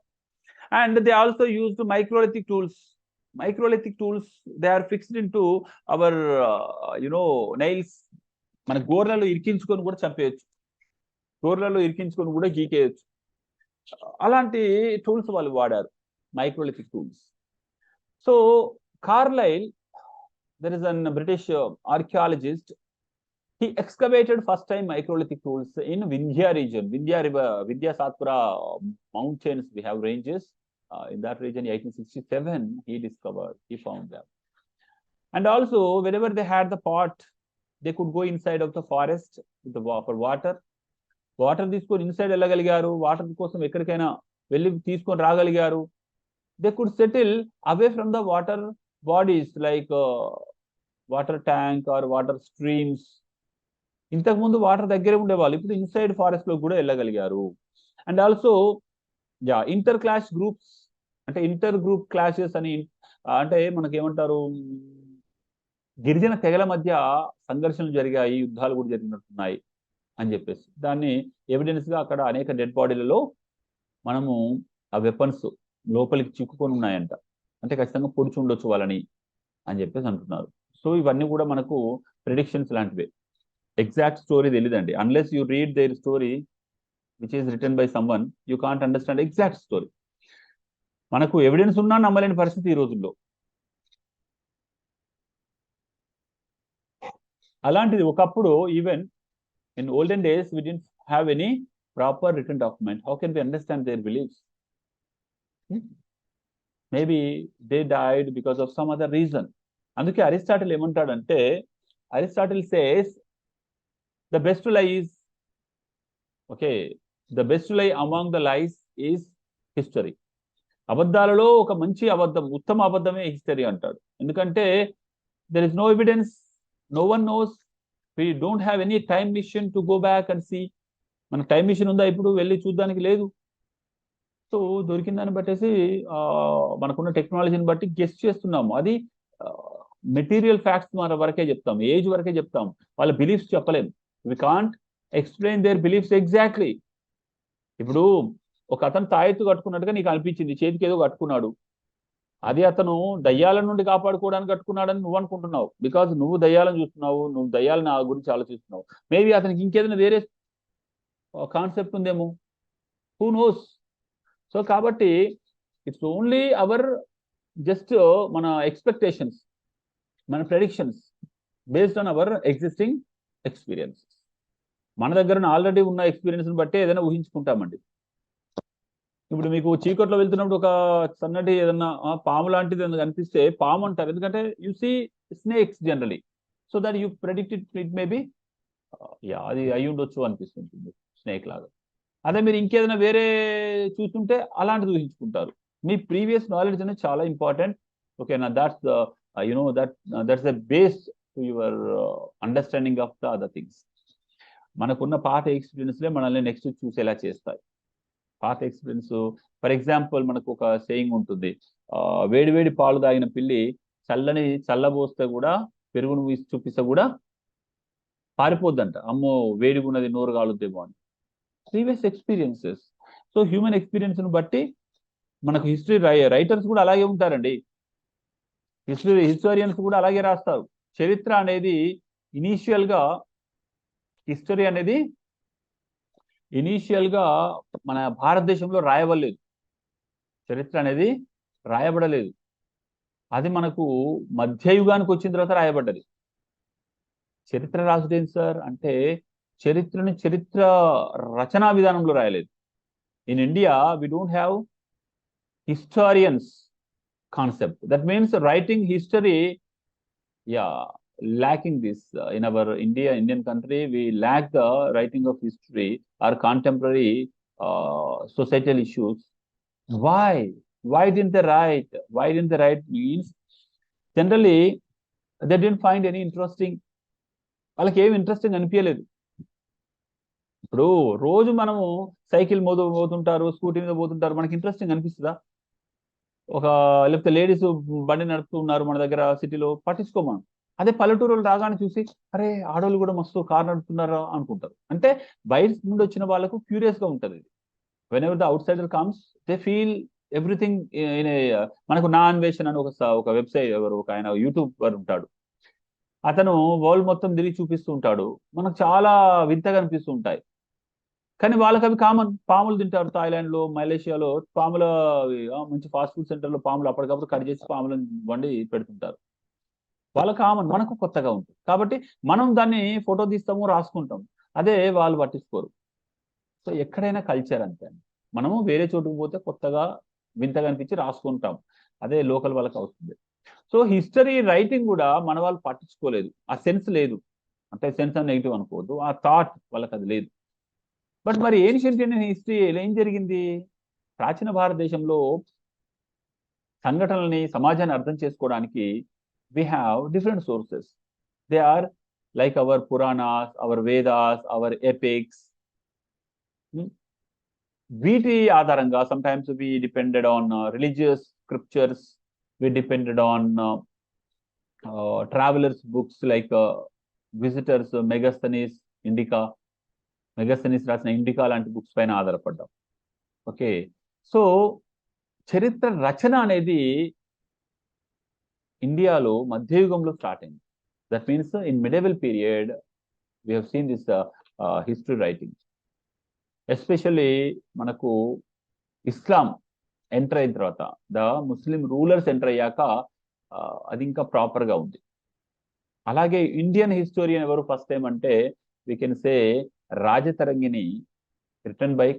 And they also used microlithic tools. Microlithic tools, they are fixed into our, nails. మన గోర్లలో ఇరికించుకొని కూడా చంపేయచ్చు, గోర్లలో ఇరికించుకొని కూడా గీకేయచ్చు. అలాంటి tools వాళ్ళు వాడారు, microlithic tools. So Carlyle, there is a British archaeologist, he excavated first time microlithic tools in Vindhya region, Vindhya River, Vindhya Satpura mountains, we have ranges. In that region, 1867, he found them. And also, whenever they had the pot, they could go inside of the forest with the for water. Water తీసుకొని inside వెళ్ళగలిగారు, water కోసం ఎక్కడికైనా వెళ్ళి తీసుకొని రాగలిగారు. They could settle away from the water bodies like water tank or water streams. ఇంతకు ముందు water దగ్గరే ఉండేవాళ్ళు, ఇప్పుడు ఇన్సైడ్ ఫారెస్ట్ లో కూడా వెళ్ళగలిగారు. And also inter class groups, అంటే ఇంటర్ గ్రూప్ క్లాసెస్ అని, అంటే మనకి ఏమంటారు, గిరిజన తెగల మధ్య సంఘర్షణలు జరిగాయి, యుద్ధాలు కూడా జరిగినట్టున్నాయి అని చెప్పేసి దాన్ని ఎవిడెన్స్ గా అక్కడ అనేక డెడ్ బాడీలలో మనము ఆ వెపన్స్ లోపలికి చిక్కుకొని ఉన్నాయంట, అంటే ఖచ్చితంగా పొడిచి ఉండొచ్చు వాళ్ళని అని చెప్పేసి అంటున్నారు. సో ఇవన్నీ కూడా మనకు ప్రెడిక్షన్స్ లాంటివే, ఎగ్జాక్ట్ స్టోరీ తెలియదండి. Unless you read their story which is written by someone, you can't understand exact story. మనకు ఎవిడెన్స్ ఉన్నా నమ్మలేని పరిస్థితి ఈ రోజుల్లో. అలాంటిది ఒకప్పుడు, even in olden days, we didn't have any proper written document. How can we understand their beliefs? Maybe they died because of some other reason. అందుకే Aristotle ఏమంటాడంటే, Aristotle says the best lie is, okay, the best lie among the lies is history. అబద్ధాలలో ఒక మంచి అబద్ధం, ఉత్తమ అబద్ధమే history అంటాడు. ఎందుకంటే there is no evidence, no one knows. We don't have any time machine to go back and see. మన time machine ఉందా ఇప్పుడు వెళ్ళి చూడడానికి? లేదు. సో దొరికిందని బట్టేసి మనకున్న టెక్నాలజీని బట్టి గెస్ట్ చేస్తున్నాము. అది మెటీరియల్ ఫ్యాక్ట్స్ మన వరకే చెప్తాం, ఏజ్ వరకే చెప్తాం, వాళ్ళ బిలీఫ్స్ చెప్పలేము. We can't explain their beliefs exactly. ఇప్పుడు ఒక అతను తాయెత్తు కట్టుకున్నట్టుగా నీకు అనిపించింది, చేతికి ఏదో కట్టుకున్నాడు, అది అతను దయ్యాల నుండి కాపాడుకోవడానికి కట్టుకున్నాడని నువ్వు అనుకుంటున్నావు, బికాజ్ నువ్వు దయ్యాలను చూస్తున్నావు, నువ్వు దయ్యాలని ఆ గురించి ఆలోచిస్తున్నావు. మేబీ అతనికి ఇంకేదైనా వేరే కాన్సెప్ట్ ఉందేమో, హూ నోస్. సో కాబట్టి ఇట్స్ ఓన్లీ అవర్ జస్ట్ మన ఎక్స్పెక్టేషన్స్, మన predictions based on hour existing experience. మన దగ్గర ఆల్రెడీ ఉన్న ఎక్స్పీరియన్స్ బట్టి ఏదైనా ఊహించుకుంటామండి. ఇప్పుడు మీకు చీకట్లో వెళ్తున్నప్పుడు ఒక సన్నటి ఏదన్నా పాము లాంటిది ఏదైనా కనిపిస్తే పాము అంటారు, ఎందుకంటే you see snakes generally, so that you predict it maybe అది అయి ఉండొచ్చు అనిపిస్తుంటుంది స్నేక్ లాగా. అదే మీరు ఇంకేదైనా వేరే చూస్తుంటే అలాంటిది ఊహించుకుంటారు. మీ ప్రీవియస్ నాలెడ్జ్ అనేది చాలా ఇంపార్టెంట్. ఓకేనా, that's that's the base to your understanding of the other things. మనకున్న పాత ఎక్స్పీరియన్స్లే మనల్ని నెక్స్ట్ చూసేలా చేస్తాయి. పాత ఎక్స్పీరియన్స్, ఫర్ ఎగ్జాంపుల్ మనకు ఒక సేయింగ్ ఉంటుంది, వేడి వేడి పాలు తాగిన పిల్లి చల్లబోస్తే కూడా, పెరుగును చూపిస్తే కూడా పారిపోద్దంట, అమ్మో వేడిగా ఉన్నది నోరు కాలుద్దేమో అని. Previous experiences. సో హ్యూమన్ ఎక్స్పీరియన్స్ను బట్టి మనకు హిస్టరీ రైటర్స్ కూడా అలాగే ఉంటారండి, హిస్టోరియన్స్ కూడా అలాగే రాస్తారు. చరిత్ర అనేది హిస్టరీ అనేది ఇనీషియల్గా మన భారతదేశంలో రాయబడలేదు, చరిత్ర అనేది రాయబడలేదు. అది మనకు మధ్యయుగానికి వచ్చిన తర్వాత రాయబడ్డది. చరిత్ర రాసుడేంటి సార్ అంటే, చరిత్ర రచనా విధానంలో రాయలేదు. In India we don't have historians concept. That means writing history, lacking this in our Indian country. We lack the writing of history or contemporary societal issues. Why didn't they write means generally they didn't find any interesting. వాళ్ళకి ఏమి interesting అనిపించలేదు. ఇప్పుడు రోజు మనము cycle పోతుంటారు, scooty మీద పోతుంటారు, మనకి ఇంట్రెస్టింగ్ అనిపిస్తుందా? లేకపోతే లేడీస్ బండి నడుపుతున్నారు మన దగ్గర సిటీలో, పట్టించుకోమా. అదే పల్లెటూరులు రాగానే చూసి అరే ఆడవాళ్ళు కూడా మస్తు కార్ నడుపుతున్నారా అనుకుంటారు. అంటే బయట నుండి వచ్చిన వాళ్ళకు క్యూరియస్ గా ఉంటుంది. When ever the out cider comes they feel everything in a. మనకు నా అన్వేషణ అని ఒక వెబ్సైట్, ఒక ఆయన యూట్యూబర్ ఉంటాడు, అతను వరల్డ్ మొత్తం తిరిగి చూపిస్తూ ఉంటాడు, మనకు చాలా వింతగా అనిపిస్తూ ఉంటాయి. కానీ వాళ్ళకి అవి కామన్. పాములు తింటారు థాయిలాండ్ లో, మలేషియాలో పాముల మంచి ఫాస్ట్ ఫుడ్ సెంటర్ లో పాములు అప్పటికప్పుడు కట్ చేసి పాములను వండి పెడుతుంటారు. వాళ్ళకి కామన్, మనకు కొత్తగా ఉంటుంది. కాబట్టి మనం దాన్ని ఫోటో తీస్తాము, రాసుకుంటాం. అదే వాళ్ళు పట్టించుకోరు. సో ఎక్కడైనా కల్చర్ అంతే, మనము వేరే చోటుకు పోతే కొత్తగా వింతగా అనిపించి రాసుకుంటాం, అదే లోకల్ వాళ్ళకి అవుతుంది. సో హిస్టరీ రైటింగ్ కూడా మన వాళ్ళు పట్టించుకోలేదు, ఆ సెన్స్ లేదు. అంటే సెన్స్ అని నెగిటివ్ అనుకోవద్దు, ఆ థాట్ వాళ్ళకి అది లేదు. బట్ మరి ఏన్షియంట్ ఇండియన్ హిస్టరీ ఏం జరిగింది? ప్రాచీన భారతదేశంలో సంఘటనల్ని, సమాజాన్ని అర్థం చేసుకోవడానికి we have different sources. They are like our Puranas, our Vedas, our epics. వీటి ఆధారంగా sometimes we depended on religious scriptures, we depended on travelers books like visitors, Megasthenes రాసిన ఇండికా లాంటి బుక్స్ పైన ఆధారపడ్డాం. ఓకే, సో చరిత్ర రచన అనేది ఇండియాలో మధ్యయుగంలో స్టార్ట్ అయింది. That means in medieval period we have seen this history writing. Especially మనకు ఇస్లాం ఎంటర్ అయిన తర్వాత, ద ముస్లిం రూలర్స్ ఎంటర్ అయ్యాక అది ఇంకా ప్రాపర్గా ఉంది. అలాగే ఇండియన్ హిస్టోరియన్ ఎవరు ఫస్ట్ టైం అంటే we can say Rajatarangini, written by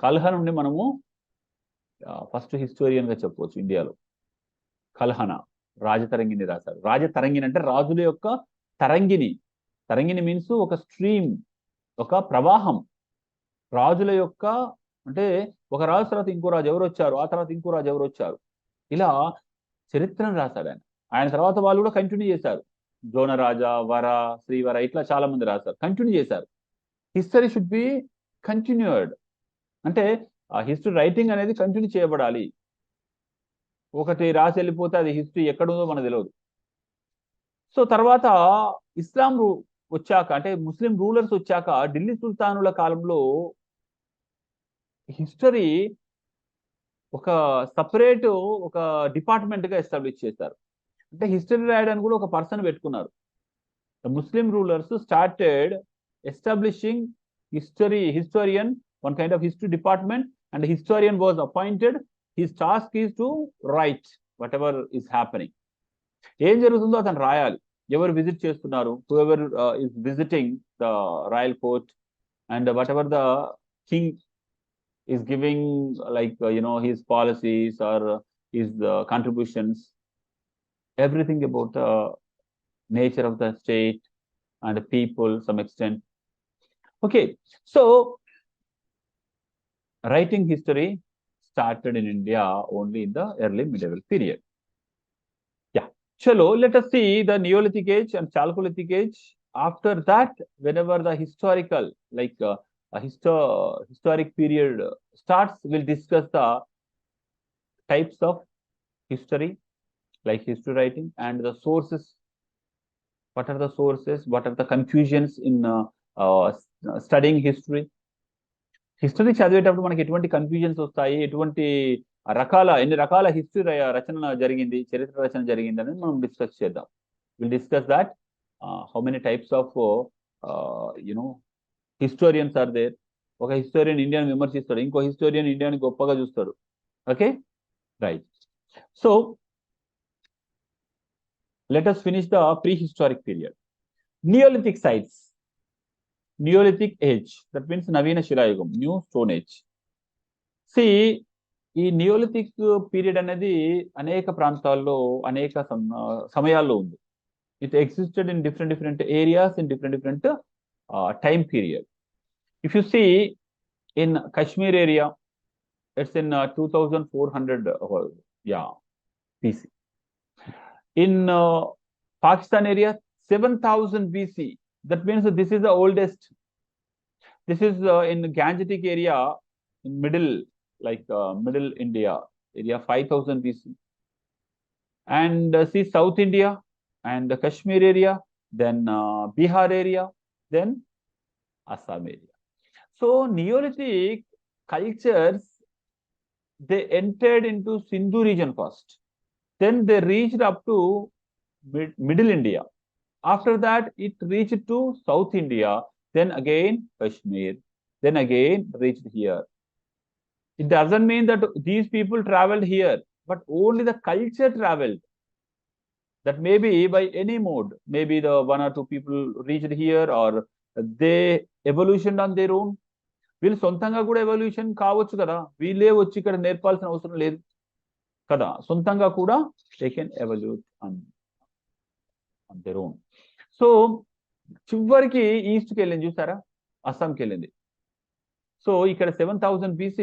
కల్హనుని మనము ఫస్ట్ హిస్టోరియన్గా చెప్పవచ్చు ఇండియాలో. కల్హన రాజతరంగిణి రాశారు. రాజతరంగిణి అంటే రాజుల యొక్క తరంగిణి మీన్స్ ఒక స్ట్రీమ్, ఒక ప్రవాహం. రాజుల యొక్క, అంటే ఒక రాజు తర్వాత ఇంకో రాజు ఎవరు వచ్చారు, ఆ తర్వాత ఇంకో రాజు ఎవరు వచ్చారు, ఇలా చరిత్రను రాశాడు ఆయన తర్వాత వాళ్ళు కూడా కంటిన్యూ చేశారు. జోనరాజా, వర, శ్రీవర, ఇట్లా చాలా మంది రాశారు, కంటిన్యూ చేశారు. History should be continued. అంటే ఆ హిస్టరీ రైటింగ్ అనేది కంటిన్యూ చేయబడాలి. ఒకటి రాసి వెళ్ళిపోతే అది హిస్టరీ ఎక్కడుందో మనకు తెలియదు. సో తర్వాత ఇస్లాం వచ్చాక, అంటే ముస్లిం రూలర్స్ వచ్చాక, ఢిల్లీ సుల్తానుల కాలంలో హిస్టరీ ఒక సపరేట్ ఒక డిపార్ట్మెంట్ గా ఎస్టాబ్లిష్ చేశారు. అంటే హిస్టరీ రాయడానికి కూడా ఒక పర్సన్ పెట్టుకున్నారు. The Muslim rulers started establishing historian, one kind of history department, and the historian was appointed. His task is to write whatever is happening. ఏం జరుగుతుందో అతను రాయాలి. ఎవరు విజిట్ చేస్తున్నారు, whoever is visiting the royal court, and whatever the king is giving, like his policies or his contributions, everything about the nature of the state and the people, some extent. Okay, so writing history started in India only in the early medieval period. Yeah, chalo, let us see the Neolithic age and Chalcolithic age. After that, whenever the historical, like historic period starts, we'll discuss the types of history, like history writing, and the sources. What are the sources? What are the confusions in studying history? History చదివేటప్పుడు మనకి ఎటువంటి confusions వస్తాయి, ఎటువంటి ఎన్ని రకాల history రచన జరిగింది, చరిత్ర రచన జరిగింది అనేది మనం డిస్కస్ చేద్దాం. Will discuss that how many types of historians are there. ఒక హిస్టోరియన్ ఇండియాని విమర్శిస్తాడు, ఇంకో హిస్టోరియన్ ఇండియాని గొప్పగా చూస్తాడు. Okay, right. So let us finish the prehistoric period. Neolithic sites. Neolithic age, that means Navina Shilayugam, new stone age. See, ఈ neolithic period అనేది అనేక ప్రాంతాల్లో అనేక సమయాల్లో ఉంది. It existed in different areas in different time period. If you see in Kashmir area, it's in 2400 BC. In Pakistan area, 7000 BC. That means that this is the oldest. This is in Gangetic area, in middle India area, 5000 BC. And see South India and the Kashmir area, then Bihar area, then Assam area. So Neolithic cultures, they entered into Sindhu region first. Then they reached up to middle India. After that, it reached to South India, then again Kashmir, then again reached here. It doesn't mean that these people traveled here, but only the culture traveled. That maybe by any mode, maybe the one or two people reached here, or they evolutioned on their own. వీళ్ళు సొంతంగా కూడా evolution కావచ్చు కదా, వీళ్ళే వచ్చి ఇక్కడ నేర్పాల్సిన అవసరం లేదు కదా, సొంతంగా కూడా they can evolute on their own. So చివరికి ఈస్ట్కి వెళ్ళింది చూసారా, అస్సాంకి వెళ్ళింది. సో ఇక్కడ 7000 BC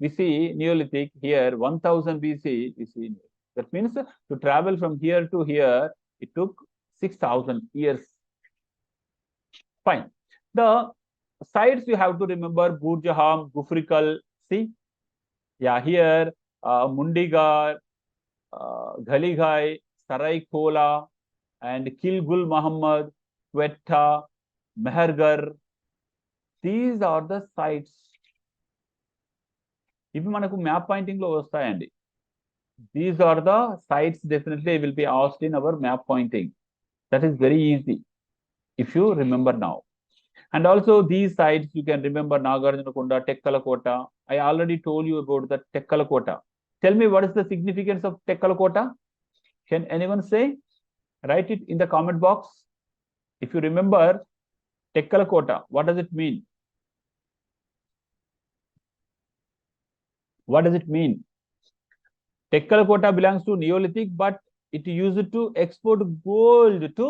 we see Neolithic, here 1000 BC we see. That means to travel from here to here it took 6000 years. Fine. The sites you have to remember: Burjaham, Gufrikal. See, yeah, here Mundigar, Ghalighai, Saraikola, and Kilgul Muhammad, Quetta, Mehergar. These are the sites. ఇవి మనకు map pointing లో వస్తాయండి. These are the sites, definitely will be asked in our map pointing. That is very easy if you remember now. And also these sites you can remember: Nagarjunakonda, Tekkalakota. I already told you about the Tekkalakota. Tell me, what is the significance of Tekkalakota? Can anyone say? Write it in the comment box. If you remember Tekkalakota, what does it mean? What does it mean? Tekkalakota belongs to Neolithic, but it used to export gold to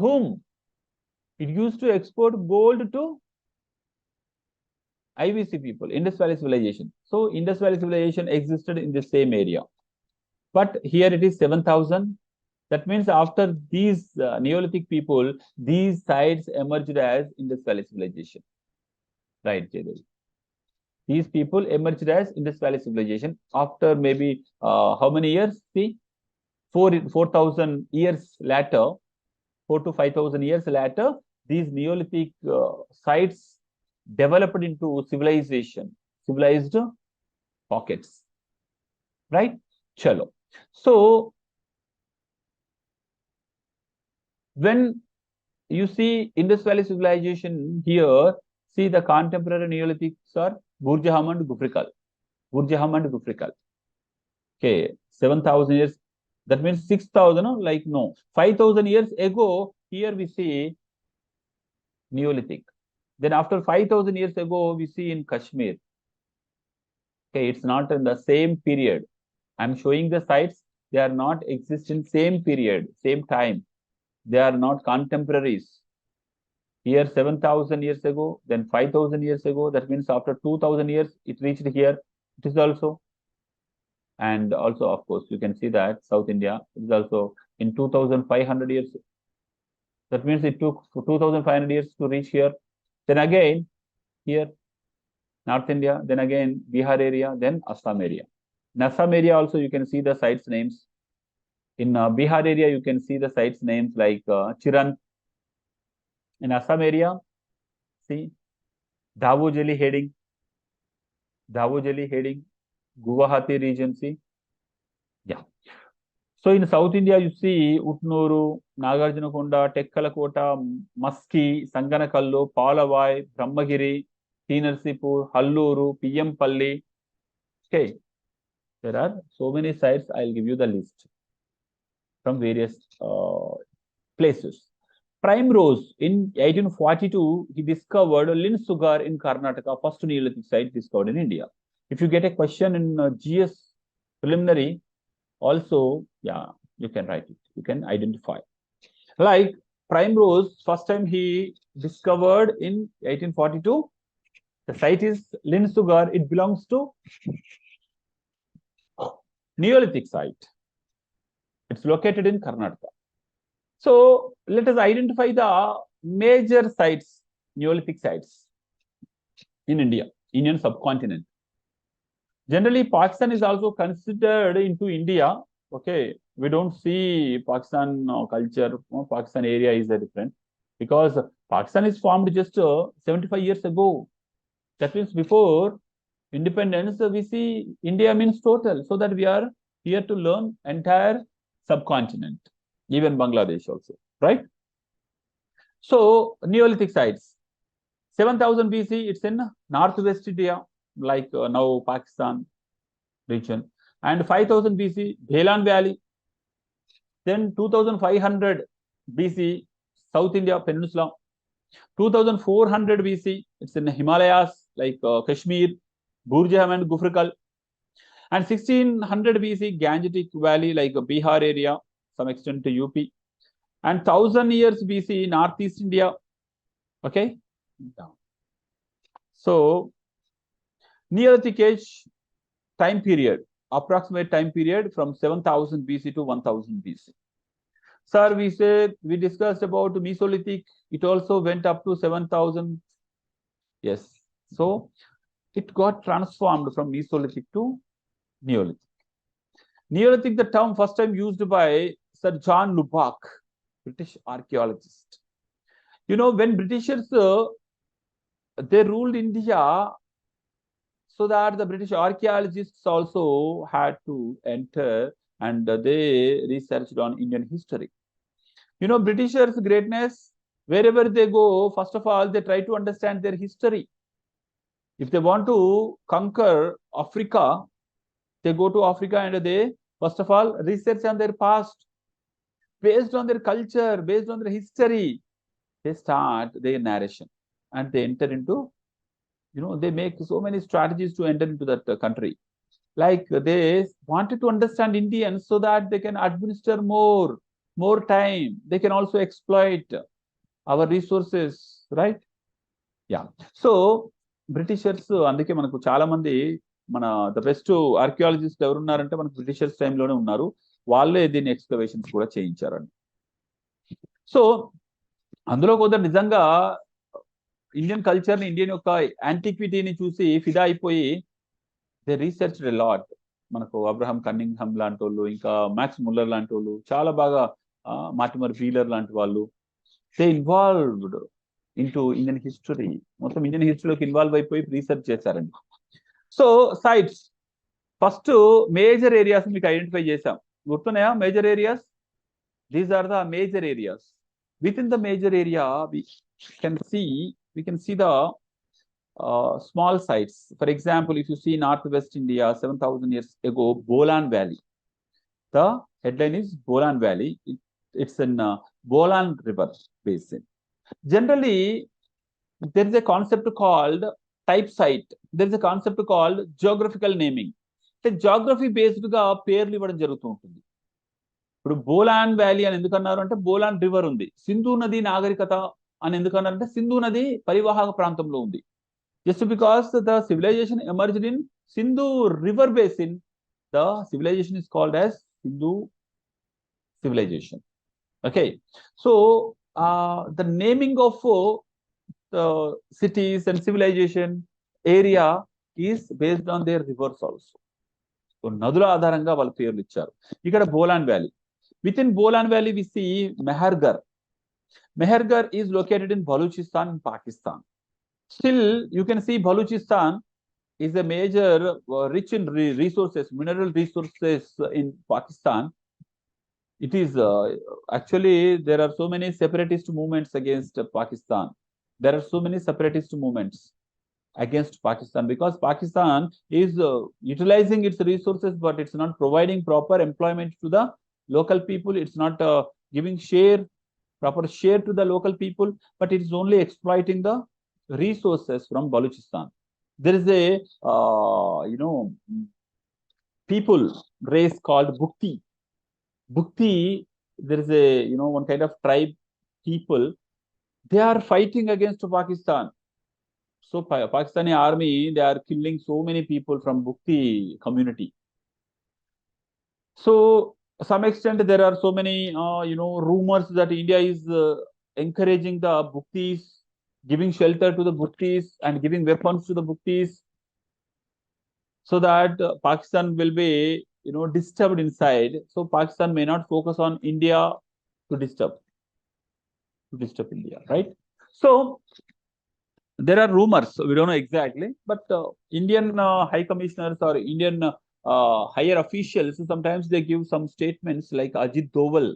whom? It used to export gold to IVC people, Indus Valley Civilization. So Indus Valley Civilization existed in the same area. But here it is 7000. That means after these Neolithic people, these sites emerged as Indus Valley Civilization. Right, Jaydev? These people emerged as Indus Valley Civilization after maybe how many years? See, 4,000 years later, 4,000 to 5,000 years later, these Neolithic sites developed into civilization. civilized pockets, right? Chalo. So when you see Indus Valley civilization here, see the contemporary Neolithics are Burjaham and Gufrikal. Burjaham and Gufrikal. Okay, 7,000 years. That means 6,000, like no. 5,000 years ago, here we see Neolithic. Then after 5,000 years ago, we see in Kashmir. Okay, it's not in the same period. I'm showing the sites. They are not exist in same period, same time. They are not contemporaries. Here 7,000 years ago, then 5,000 years ago. That means after 2,000 years, it reached here. It is also. And also, of course, you can see that South India is also in 2,500 years. That means it took 2,500 years to reach here. Then again, here, North India, then again, Bihar area, then Assam area. In Assam area also, you can see the sites names. In Bihar area, you can see the sites names like Chiran. In Assam area, see, Davojeli heading, Guwahati region, see. Yeah. So in South India, you see Utnuru, Nagarjunakonda, Tekkalakota, Maski, Sanganakallu, Palavai, Brahmagiri, Tinarsipur, Halluru, Piyampalli. Okay. There are so many sites. I'll give you the list from various places. Prime Rose, in 1842, he discovered Linsugar in Karnataka, first Neolithic site discovered in India. If you get a question in GS preliminary, also, yeah, you can write it. You can identify. Like Prime Rose, first time he discovered in 1842. The site is Linsugar. It belongs to Neolithic site. It's located in Karnataka. So let us identify the major sites, Neolithic sites in India, Indian subcontinent. Generally, Pakistan is also considered into India. Okay, we don't see Pakistan culture, Pakistan area is different because Pakistan is formed just 75 years ago. That means before independence, we see India means total, so that we are here to learn entire subcontinent, even Bangladesh also, right? So Neolithic sites, 7,000 BC, it's in northwest India, like now Pakistan region, and 5,000 BC, Bhelan Valley. Then 2,500 BC, South India Peninsula. 2,400 BC, it's in Himalayas, like Kashmir, Burjaham and Gufrikal. And 1600 BC, Gangetic Valley, like Bihar area, some extent to UP. And 1,000 years BC, Northeast India. Okay. So, Neolithic age time period, approximate time period from 7,000 BC to 1,000 BC. Sir, we discussed about Mesolithic. It also went up to 7,000. Yes. So, it got transformed from Mesolithic to Neolithic. Neolithic, the term first time used by Sir John Lubbock, British archaeologist. You know, when Britishers, they ruled India, so that the British archaeologists also had to enter and they researched on Indian history. You know, Britishers' greatness, wherever they go, first of all, they try to understand their history. If they want to conquer Africa, they go to Africa and they, first of all, research on their past. Based on their culture, based on their history, they start their narration and they enter into, you know, they make so many strategies to enter into that country. Like they wanted to understand Indians so that they can administer more time. They can also exploit our resources, right? Yeah. So, Britishers, అందుకే మనకు చాలా మంది the best archaeologists ఎవరు ఉన్నారంటే మనకు Britishers టైంలోనే ఉన్నారు. వాళ్ళే దీన్ని ఎక్స్కవేషన్స్ కూడా చేయించారండి. సో అందులో కొందరు నిజంగా ఇండియన్ కల్చర్ని, ఇండియన్ యొక్క యాంటిక్విటీని చూసి ఫిదా అయిపోయి దే రీసెర్చ్ ఎ లాట్. మనకు అబ్రహం కన్నింగ్హామ్ లాంటి వాళ్ళు, ఇంకా మ్యాక్స్ ముల్లర్ లాంటి వాళ్ళు, చాలా బాగా మార్టిమర్ వీలర్ లాంటి వాళ్ళు, they involved into Indian history. మొత్తం ఇండియన్ హిస్టరీలోకి ఇన్వాల్వ్ అయిపోయి రీసెర్చ్ చేశారండి. So sites first major areas మీకు ఐడెంటిఫై చేసాం. గుర్తున్నాయా major areas? These are the major areas. Within the major area, we can see the small sites. For example, if you see Northwest India, 7,000 years ago, Bolan Valley. The headline is Bolan Valley. It's in Bolan River Basin. Generally, there is a concept called type site. There is a concept called geographical naming. The geography based గా పేర్లు ఇవ్వడం జరుగుతూ ఉంటుంది. ఇప్పుడు Bolan valley అని ఎందుకన్నారు అంటే Bolan river ఉంది. సింధు నది నాగరికత అని ఎందుకన్నారంటే సింధు నది పరివాహక ప్రాంతంలో ఉంది. Just because the civilization emerged in Sindhu river basin, the civilization is called as Sindhu civilization. Okay, so the naming of cities and civilization area is based on their rivers also. So నదుల ఆధారంగా వాళ్ళ పేర్లు ఇచ్చారు. ఇక్కడ Bolan valley. Within Bolan Valley, we see Mehergarh. Mehergarh is located in Balochistan in Pakistan. Still, you can see Balochistan is a major rich in resources, mineral resources in Pakistan. It is actually there are so many separatist movements against Pakistan. There are so many separatist movements against Pakistan because Pakistan is utilizing its resources, but it's not providing proper employment to the local people. It's not giving proper share to the local people, but it is only exploiting the resources from Balochistan. There is a people race called Bukti. There is a one kind of tribe people. They are fighting against Pakistan. So Pakistani army, they are killing so many people from Bukti community. So some extent there are so many rumors that India is encouraging the Buktis, giving shelter to the Buktis and giving weapons to the Buktis, so that Pakistan will be disturbed inside. So Pakistan may not focus on India to disturb India, right? So there are rumors, we don't know exactly, but Indian high commissioners or Indian higher officials, sometimes they give some statements like Ajit Doval,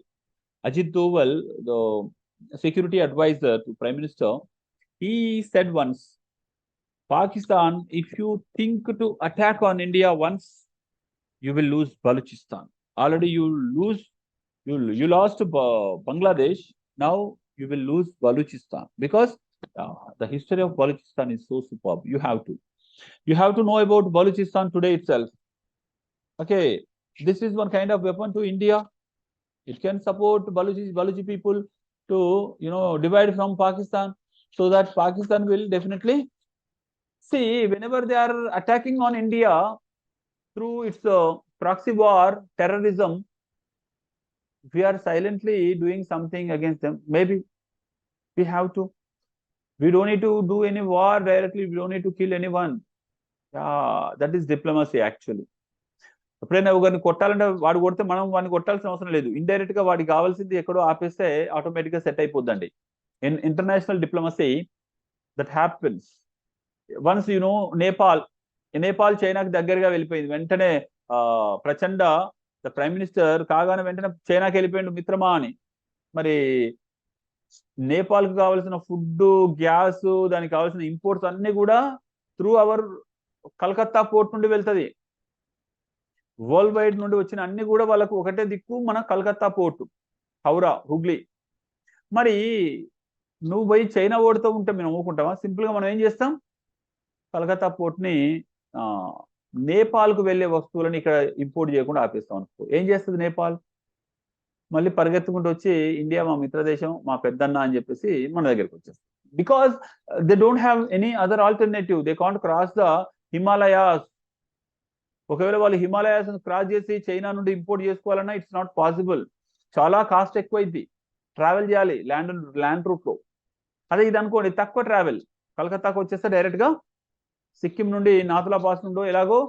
the security advisor to Prime Minister. He said once, Pakistan, if you think to attack on India once, you will lose Balochistan. Already you lost Bangladesh. Now you will lose Balochistan because the history of Balochistan is so superb. You have to know about Balochistan today itself. Okay, this is one kind of weapon to India. It can support Balochi people to divide from Pakistan, so that Pakistan will definitely see whenever they are attacking on India through its proxy war, terrorism, we are silently doing something against them. Maybe we have to. We don't need to do any war directly. We don't need to kill anyone. That is diplomacy actually. ఎప్పుడైనా ఒకరిని కొట్టాలంటే వాడు కొడితే మనం వాడిని కొట్టాల్సిన అవసరం లేదు. ఇండైరెక్ట్ గా వాడికి కావాల్సింది ఎక్కడో ఆపేస్తే ఆటోమేటిక్ గా సెట్ అయిపోద్దండి. In international diplomacy that happens. Once Nepal చైనాకి దగ్గరగా వెళ్ళిపోయింది. వెంటనే ప్రచండ ద ప్రైమ్ మినిస్టర్ కాగానే వెంటనే చైనాకి వెళ్ళిపోయిండు మిత్రమా అని. మరి నేపాల్ కు కావాల్సిన ఫుడ్, గ్యాస్, దానికి కావాల్సిన ఇంపోర్ట్స్ అన్ని కూడా త్రూ అవర్ కలకత్తా పోర్ట్ నుండి వెళ్తుంది. వరల్డ్ వైడ్ నుండి వచ్చిన అన్ని కూడా వాళ్ళకు ఒకటే దిక్కు మన కలకత్తా పోర్టు, హౌరా, హుగ్లీ. మరి నువ్వు పోయి చైనా ఓడుతూ ఉంటే మేము ఊరుకుంటామా? సింపుల్ గా మనం ఏం చేస్తాం, కలకత్తా పోర్ట్ని నేపాల్కు వెళ్ళే వస్తువులను ఇక్కడ ఇంపోర్ట్ చేయకుండా ఆపేస్తాం అనుకో. ఏం చేస్తుంది నేపాల్? మళ్ళీ పరిగెత్తుకుంటూ వచ్చి ఇండియా మా మిత్రదేశం, మా పెద్దన్న అని చెప్పేసి మన దగ్గరికి వచ్చేస్తుంది. Because they don't have any other alternative. They can't cross the Himalayas. ఒకవేళ వాళ్ళు హిమాలయాస్ క్రాస్ చేసి చైనా నుండి ఇంపోర్ట్ చేసుకోవాలన్నా ఇట్స్ నాట్ పాసిబుల్. చాలా కాస్ట్ ఎక్కువైంది, ట్రావెల్ చేయాలి ల్యాండ్ రూట్ లో. అదే ఇది అనుకోండి, తక్కువ ట్రావెల్, కలకత్తాకు వచ్చేస్తే డైరెక్ట్ గా సిక్కిం నుండి నాతులా పాస్ నుండో ఎలాగో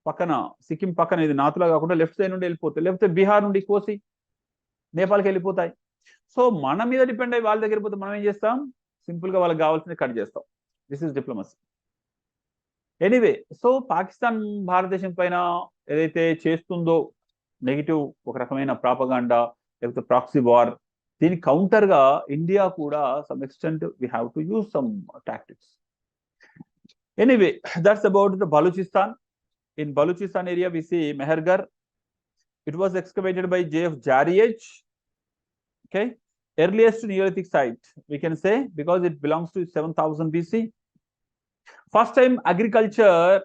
పక్కన సిక్కిం పక్కన, ఇది నాతులా కాకుండా లెఫ్ట్ సైడ్ నుండి వెళ్ళిపోతాయి, లేకపోతే బీహార్ నుండి కోసి నేపాల్కి వెళ్ళిపోతాయి. సో మన మీద డిపెండ్ అయ్యి వాళ్ళ దగ్గర పోతే మనం ఏం చేస్తాం, సింపుల్ గా వాళ్ళకి కావాల్సింది కట్ చేస్తాం. This is diplomacy. Anyway, so Pakistan భారతదేశం పైన ఏదైతే చేస్తుందో నెగిటివ్ ఒక రకమైన ప్రాపగాండా లేకపోతే ప్రాక్సీ వార్, దీని కౌంటర్ గా ఇండియా కూడా some extent we have to use some tactics. Anyway, that's about the Balochistan. In Baluchistan area, we see Mehergar. It was excavated by J.F. Jarriage. Okay, earliest Neolithic site we can say because it belongs to 7000 BC. First time agriculture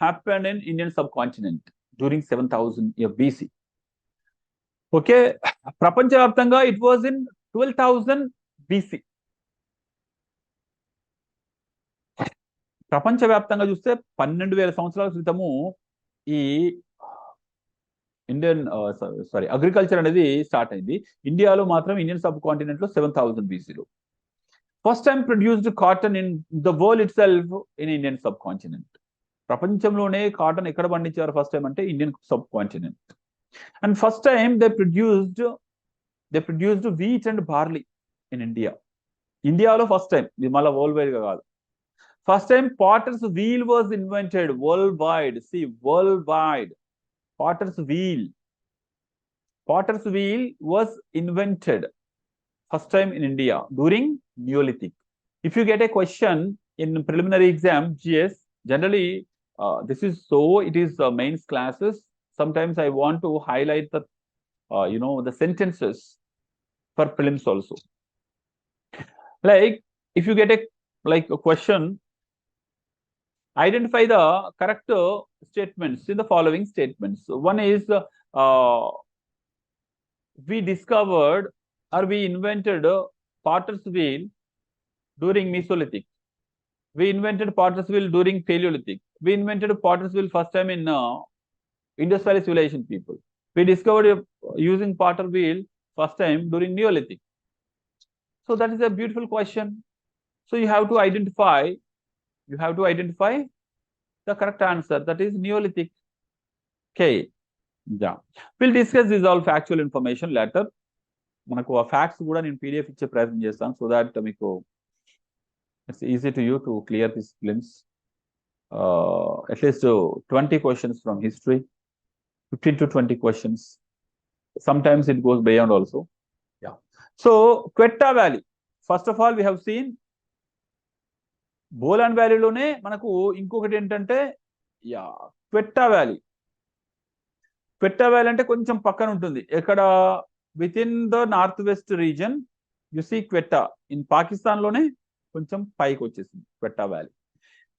happened in Indian subcontinent during 7000 BC. Okay, Prapanchavyaptanga it was in 12,000 BC. ప్రపంచవ్యాప్తంగా చూస్తే 12,000 సంవత్సరాల క్రితము ఈ Indian agriculture అనేది start అయింది. ఇండియాలో మాత్రం Indian subcontinent లో 7000 BCలో first time produced cotton in the world itself in Indian subcontinent. ప్రపంచంలోనే కాటన్ ఎక్కడ పండించారు ఫస్ట్ టైం అంటే Indian subcontinent. And first time they produced wheat and barley in India. ఇండియాలో first time, ఇది మళ్ళీ world wide గా కాదు. First time potter's wheel was invented worldwide. See, worldwide. Potter's wheel was invented first time in India during Neolithic. If you get a question in preliminary exam, GS, generally it is mains classes. Sometimes I want to highlight the, the sentences for prelims also. Like, if you get a question, identify the correct statements in the following statements. One is we discovered or we invented potter's wheel during Mesolithic. We invented potter's wheel during Paleolithic. We invented potter's wheel first time in Indus Valley civilization people. We discovered using potter wheel first time during Neolithic. So that is a beautiful question. So you have to identify the correct answer, that is Neolithic. Okay, yeah, we'll discuss this all factual information later. Manaku aa facts kuda nenu PDF iche present chestanu so that meeku it's easy to you to clear this prelims. At least 20 questions from history, 15 to 20 questions. Sometimes it goes beyond also. Yeah, so Quetta Valley, first of all we have seen Bolan వ్యాలీలోనే మనకు ఇంకొకటి ఏంటంటే Quetta valley. Quetta valley అంటే కొంచెం పక్కన ఉంటుంది, ఎక్కడ with in the north west region. You see Quetta in Pakistan లోనే కొంచెం పైకి వచ్చేసింది Quetta valley.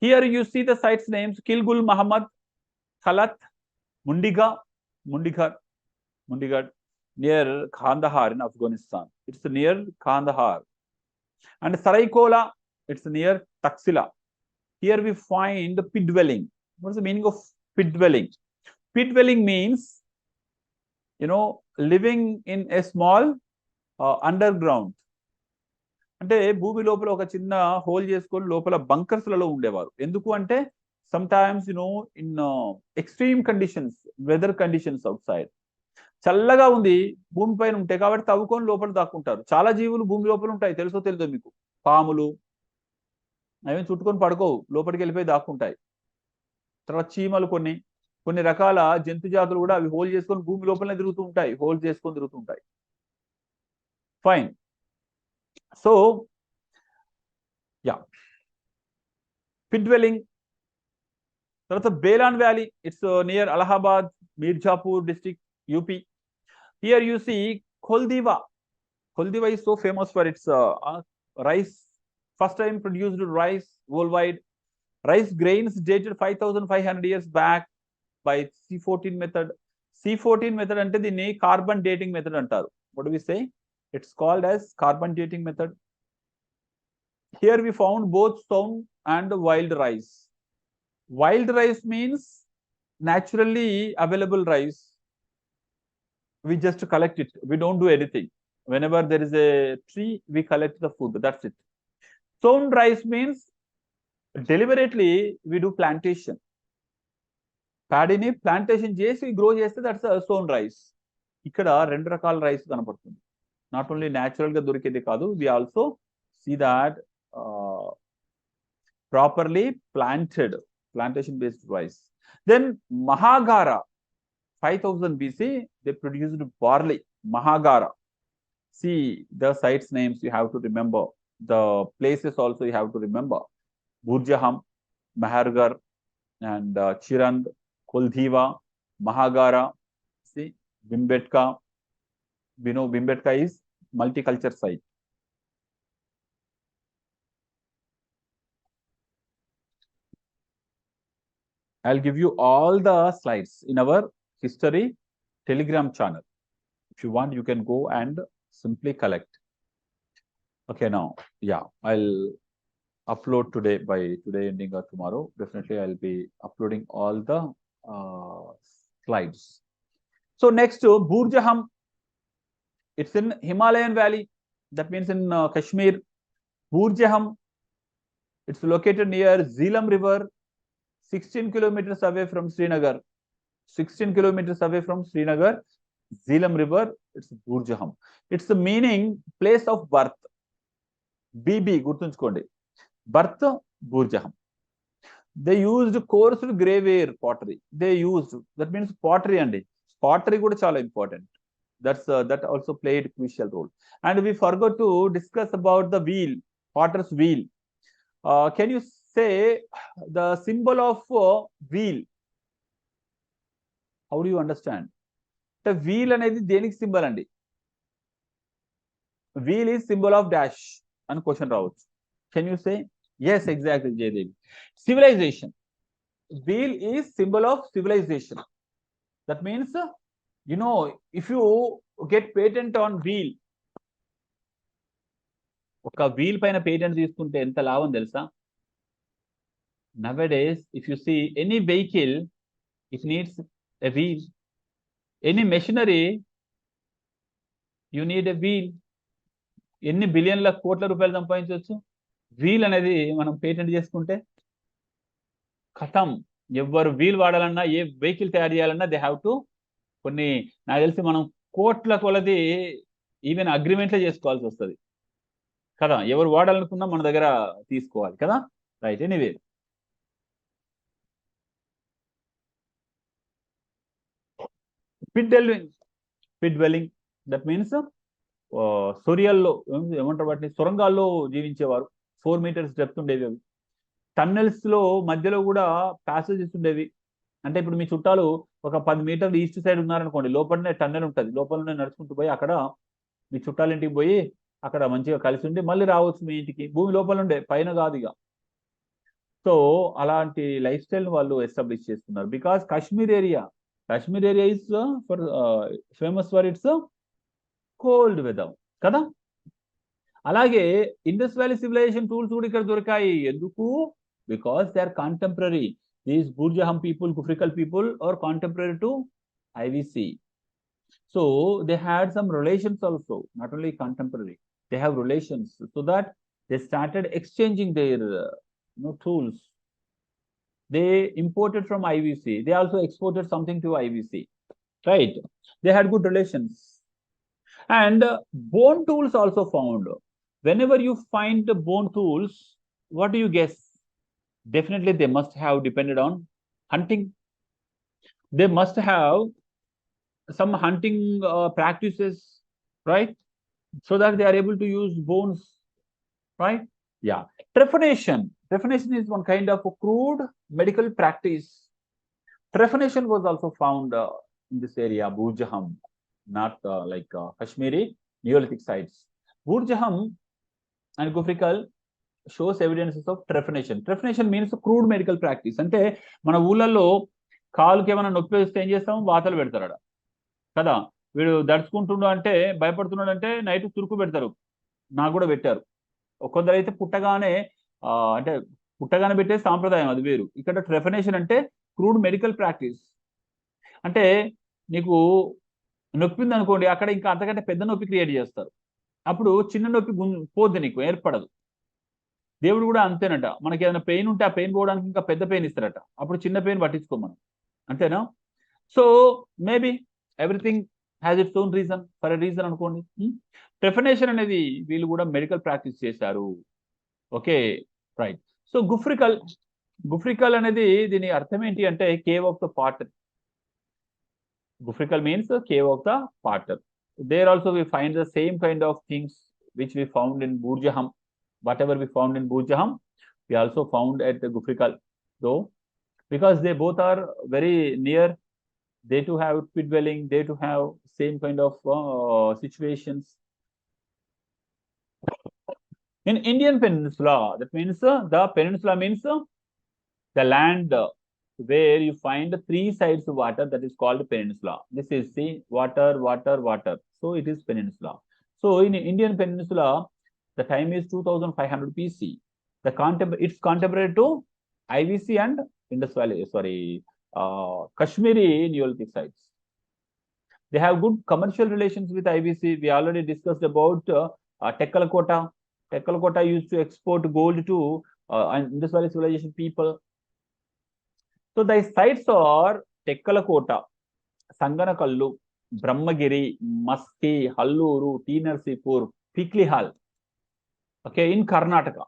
Here you see the sites names Kili Gul Mohammad, Kalat, Mundigak near Kandahar in Afghanistan. It's near Kandahar. And Sarai Khola, it's near Taxila. Here we find the pit dwelling. What is the meaning of pit dwelling? Pit dwelling means, living in a small underground. అంటే భూమి లోపల ఒక చిన్న whole చేసుకొని లోపల bunkers లలో ఉండేవారు. ఎందుకు అంటే sometimes in extreme conditions, weather conditions outside, చల్లగా ఉంది భూమి పైన ఉంటాయి కాబట్టి తవ్వుకొని లోపల దాక్కుంటారు. చాలా జీవులు భూమి లోపల ఉంటాయి, తెలుసో మీకు. పాములు అవి చుట్టుకొని పడుకోవు, లోపలికి వెళ్ళిపోయి దాక్కుంటాయి. తర్వాత చీమలు, కొన్ని రకాల జంతు జాతులు కూడా అవి హోల్ చేసుకొని భూమి లోపలనే తిరుగుతూ ఉంటాయి, హోల్ చేసుకొని తిరుగుతూ ఉంటాయి. ఫైన్. So pit dwelling. తర్వాత Belan valley, it's near Allahabad, Mirzapur district, UP. Here you see Kholdiva. Kholdiva is so famous for its rice. First time produced rice worldwide. Rice grains dated 5,500 years back by C14 method. C14 method ante dinni carbon dating method antaru. What do we say? It's called as carbon dating method. Here we found both sound and wild rice. Wild rice means naturally available rice. We just collect it. We don't do anything. Whenever there is a tree, we collect the food. That's it. Sown rice means deliberately we do plantation. Paddyni plantation chesi grow cheste, that's a sown rice. Ikkada rendu rakala rice kanapadutundi. Not only natural ga dorikedi kaadu, we also see that properly planted, plantation-based rice. Then Mahagara, 5000 BC, they produced barley, Mahagara. See the sites names you have to remember. The places also you have to remember. Burjaham, Mahargarh, and Chirand, Kuldhiva, Mahagara. See, Bhimbetka. We know Bhimbetka is multicultural site. I'll give you all the slides in our history Telegram channel. If you want, you can go and simply collect. Okay, now, yeah, I'll upload today, by today ending or tomorrow. Definitely, I'll be uploading all the slides. So next, Burjaham. It's in Himalayan Valley. That means in Kashmir. Burjaham. It's located near Zeelam River, 16 kilometers away from Srinagar. 16 kilometers away from Srinagar, Zeelam River, it's Burjaham. It's the meaning place of birth. BB, Gurtunchukondi. Birth, Burjaham. They used coarse graveware pottery. They used, that means pottery and pottery is chala important. That also played a crucial role. And we forgot to discuss about the wheel, potter's wheel. Can you say the symbol of wheel? How do you understand? The wheel anedi denik symbol andi. Wheel is symbol of dash. And question raవచ్చు. Can you say? Yes, exactly, Jaydevi. Civilization. Wheel is symbol of civilization. That means, you know, if you get patent on wheel, oka wheel paina patent తీసుకుంటే ఎంత లాభం తెలుసా? Nowadays, if you see any vehicle, it needs a wheel. Any machinery, you need a wheel. ఎన్ని బిలియన్ల కోట్ల రూపాయలు సంపాదించవచ్చు wheel అనేది మనం పేటెంట్ చేసుకుంటే ఖతం. ఎవరు వీల్ వాడాలన్నా, ఏ వెహికల్ తయారు చేయాలన్నా దే హ్యావ్ టు కొన్ని, నాకు తెలిసి మనం కోట్ల కొలది ఈవెన్ అగ్రిమెంట్లే చేసుకోవాల్సి వస్తుంది కదా. ఎవరు వాడాలనుకున్నా మన దగ్గర తీసుకోవాలి కదా. Right, anyway. Pit dwelling, that means సొరియాల్లో ఏమంటారు వాటిని, సొరంగాల్లో జీవించేవారు. 4 meters డెప్త్ ఉండేవి అవి. టన్నెల్స్ లో మధ్యలో కూడా ప్యాసేజెస్ ఉండేవి. అంటే ఇప్పుడు మీ చుట్టాలు ఒక 10 meters ఈస్ట్ సైడ్ ఉన్నారనుకోండి, లోపలనే టన్నెల్ ఉంటుంది, లోపలనే నడుచుకుంటూ పోయి అక్కడ మీ చుట్టాలింటికి పోయి అక్కడ మంచిగా కలిసి ఉండి మళ్ళీ రావచ్చు మీ ఇంటికి. భూమి లోపల ఉండే, పైన కాదు ఇక. సో అలాంటి లైఫ్ స్టైల్ వాళ్ళు ఎస్టాబ్లిష్ చేస్తున్నారు. Because Kashmir area is for famous for its cold weather కదా. అలాగే ఇండస్ వ్యాలీ సివిలైజేషన్ టూల్స్ కూడా ఇక్కడ దొరికాయి. ఎందుకు? Because they are contemporary. These Burzahom people, Gufkral people are contemporary to IVC. So they had some relations also, not only contemporary, they have relations. So that they started exchanging their tools. They imported from IVC. They also exported something to IVC. Right? They had good relations. And bone tools also found. Whenever you find the bone tools, what do you guess? Definitely they must have depended on hunting. They must have some hunting practices, right? So that they are able to use bones, right? Yeah. Trephination. Trephination is one kind of a crude medical practice. Trephination was also found in this area, Burjaham, not like Kashmiri Neolithic sites. Burjaham and Gufrikal shows evidences of trephination. Trephination means crude medical practice. అంటే మన ఊళ్ళల్లో కాలుకి ఏమైనా నొప్పి వస్తే ఏం చేస్తాం? వాతలు పెడతారట కదా. వీడు దడుచుకుంటుండు అంటే, భయపడుతున్నాడు అంటే నైట్ తురుకు పెడతారు. నాకు కూడా పెట్టారు. కొందరు అయితే పుట్టగానే అంటే పుట్టగానే పెట్టే సాంప్రదాయం, అది వేరు. ఇక్కడ ట్రెఫినేషన్ అంటే క్రూడ్ మెడికల్ ప్రాక్టీస్. అంటే నీకు నొప్పింది అనుకోండి, అక్కడ ఇంకా అంతకంటే పెద్ద నొప్పి క్రియేట్ చేస్తారు. అప్పుడు చిన్న నొప్పి పోద్ది, నీకు ఏర్పడదు. దేవుడు కూడా అంతేనట. మనకి ఏదైనా పెయిన్ ఉంటే ఆ పెయిన్ పోవడానికి ఇంకా పెద్ద పెయిన్ ఇస్తారట. అప్పుడు చిన్న పెయిన్ పట్టించుకో మనం, అంతేనా? So maybe everything has its own reason, for a reason అనుకోండి. ట్రెఫినేషన్ అనేది వీళ్ళు కూడా మెడికల్ ప్రాక్టీస్ చేశారు. Okay, right. సో గుఫ్రికల్ అనేది దీని అర్థం ఏంటి అంటే cave of the Potter. Gufrikal means the cave of the potter. There also we find the same kind of things which we found in Burjaham. Whatever we found in Burjaham, we also found at the Gufrikal. Though, because they both are very near, they too have pit dwelling, they too have same kind of situations. In Indian Peninsula, that means the peninsula means the land where you find three sides of water, that is called peninsula. This is see water, water, water. So it is peninsula. So in Indian Peninsula, the time is 2500 BC. It's contemporary to IVC and Indus Valley, Kashmiri Neolithic sites. They have good commercial relations with IVC. We already discussed about Tekkalakota. Tekkalakota used to export gold to Indus Valley civilization people. So the sites are Tekkalakota, Sanganakallu, Brahmagiri, Maski, Halluru, T. Narsipur, Piklihal. Okay, in Karnataka.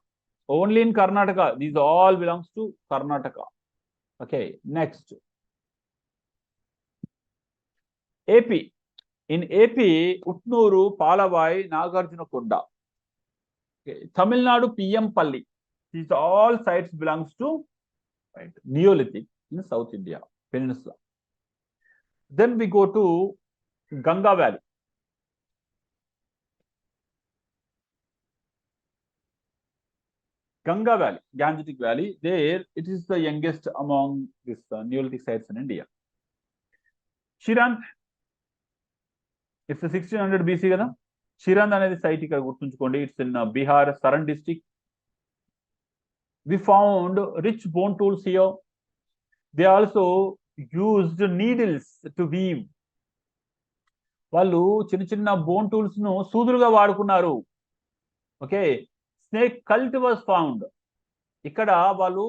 Only in Karnataka. These all belongs to Karnataka. Okay, next. AP. In AP, Utnuru, Palavai, Nagarjunakonda. Okay. Tamil Nadu, PM Palli. These all sites belongs to Neolithic in South India, Peninsula. Then we go to Ganga Valley. Ganga Valley, Gangetic Valley, there it is the youngest among these Neolithic sites in India. Shirant, it's a 1600 BC kada. Shirant anedi site ikkada gurtunchukondi. It's in Bihar, Saran district. We found rich bone tools here. They also used needles to weave. వాళ్ళు చిన్న చిన్న bone tools ను సూదులుగా వాడుకున్నారు. Okay, snake cult was found. ఇక్కడ వాళ్ళు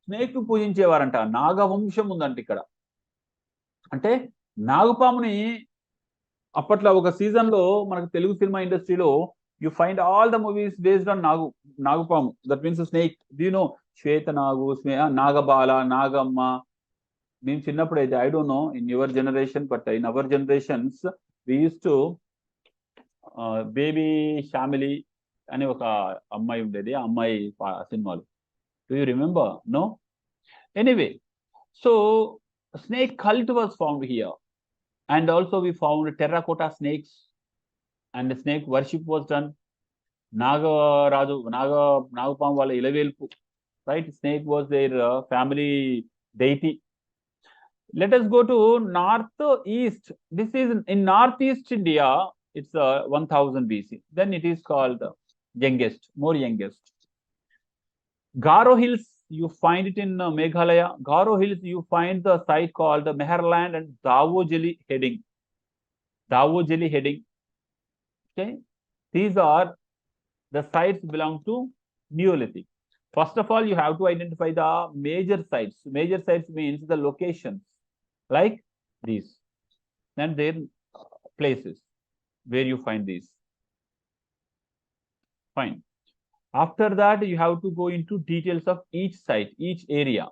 snake ను పూజించేవారంట. నాగవంశం ఉందంట ఇక్కడ. అంటే నాగుపాముని అప్పట్లో ఒక సీజన్ లో మనకు తెలుగు సినిమా ఇండస్ట్రీలో you find all the movies based on Nagupamu. That means a snake. Do you know Shweta Nagu, Nagabala, Nagamma? Means I don't know in your generation, but in our generations, we used to baby Shamili and Ammai undedi, Ammai cinema. Do you remember? No? Anyway, so snake cult was found here. And also we found terracotta snakes. And the snake worship was done. Nagapam wala ilavelpu, right? Snake was their family deity. Let us go to northeast. This is in northeast India. It's 1000 BC. Then it is called youngest, more youngest. Garo Hills, you find it in Meghalaya. Garo Hills, you find the site called the Meherland and Davojeli heading. Davojeli heading. Okay, these are the sites belong to Neolithic. First of all, you have to identify the major sites. Major sites means the locations like these and their places where you find these. Fine. After that, you have to go into details of each site, each area.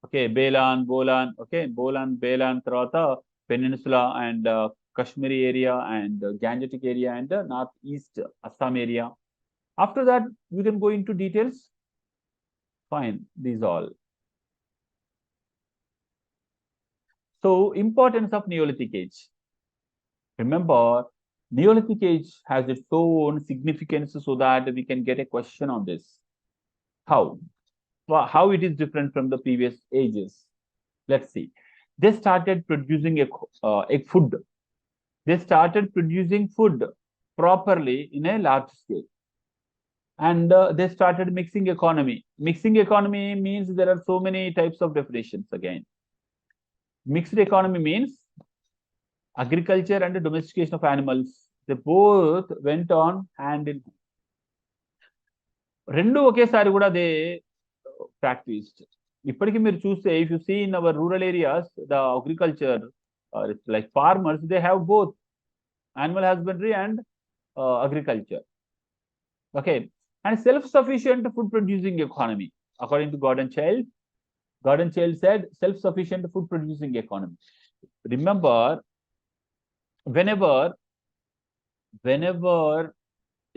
Okay, Belan, Bolan, okay, Bolan, Belan, Tarata, Peninsula and Kashmiri area and Gangetic area and northeast Assam area. After that, we can go into details. Fine, these all. So, importance of Neolithic age. Remember, Neolithic age has its own significance so that we can get a question on this. How? Well, how it is different from the previous ages? Let's see. They started producing a food. They started producing food properly in a large scale. And they started mixing economy. Mixing economy means there are so many types of definitions again. Mixed economy means agriculture and the domestication of animals. They both went on hand in hand. Rendu okesari kuda they practiced. ఇప్పటికీ మీరు చూస్తే if you see in our rural areas, the agriculture, it's like farmers, they have both animal husbandry and agriculture. Okay, and self-sufficient food producing economy. According to Gordon Child said self-sufficient food producing economy. Remember, whenever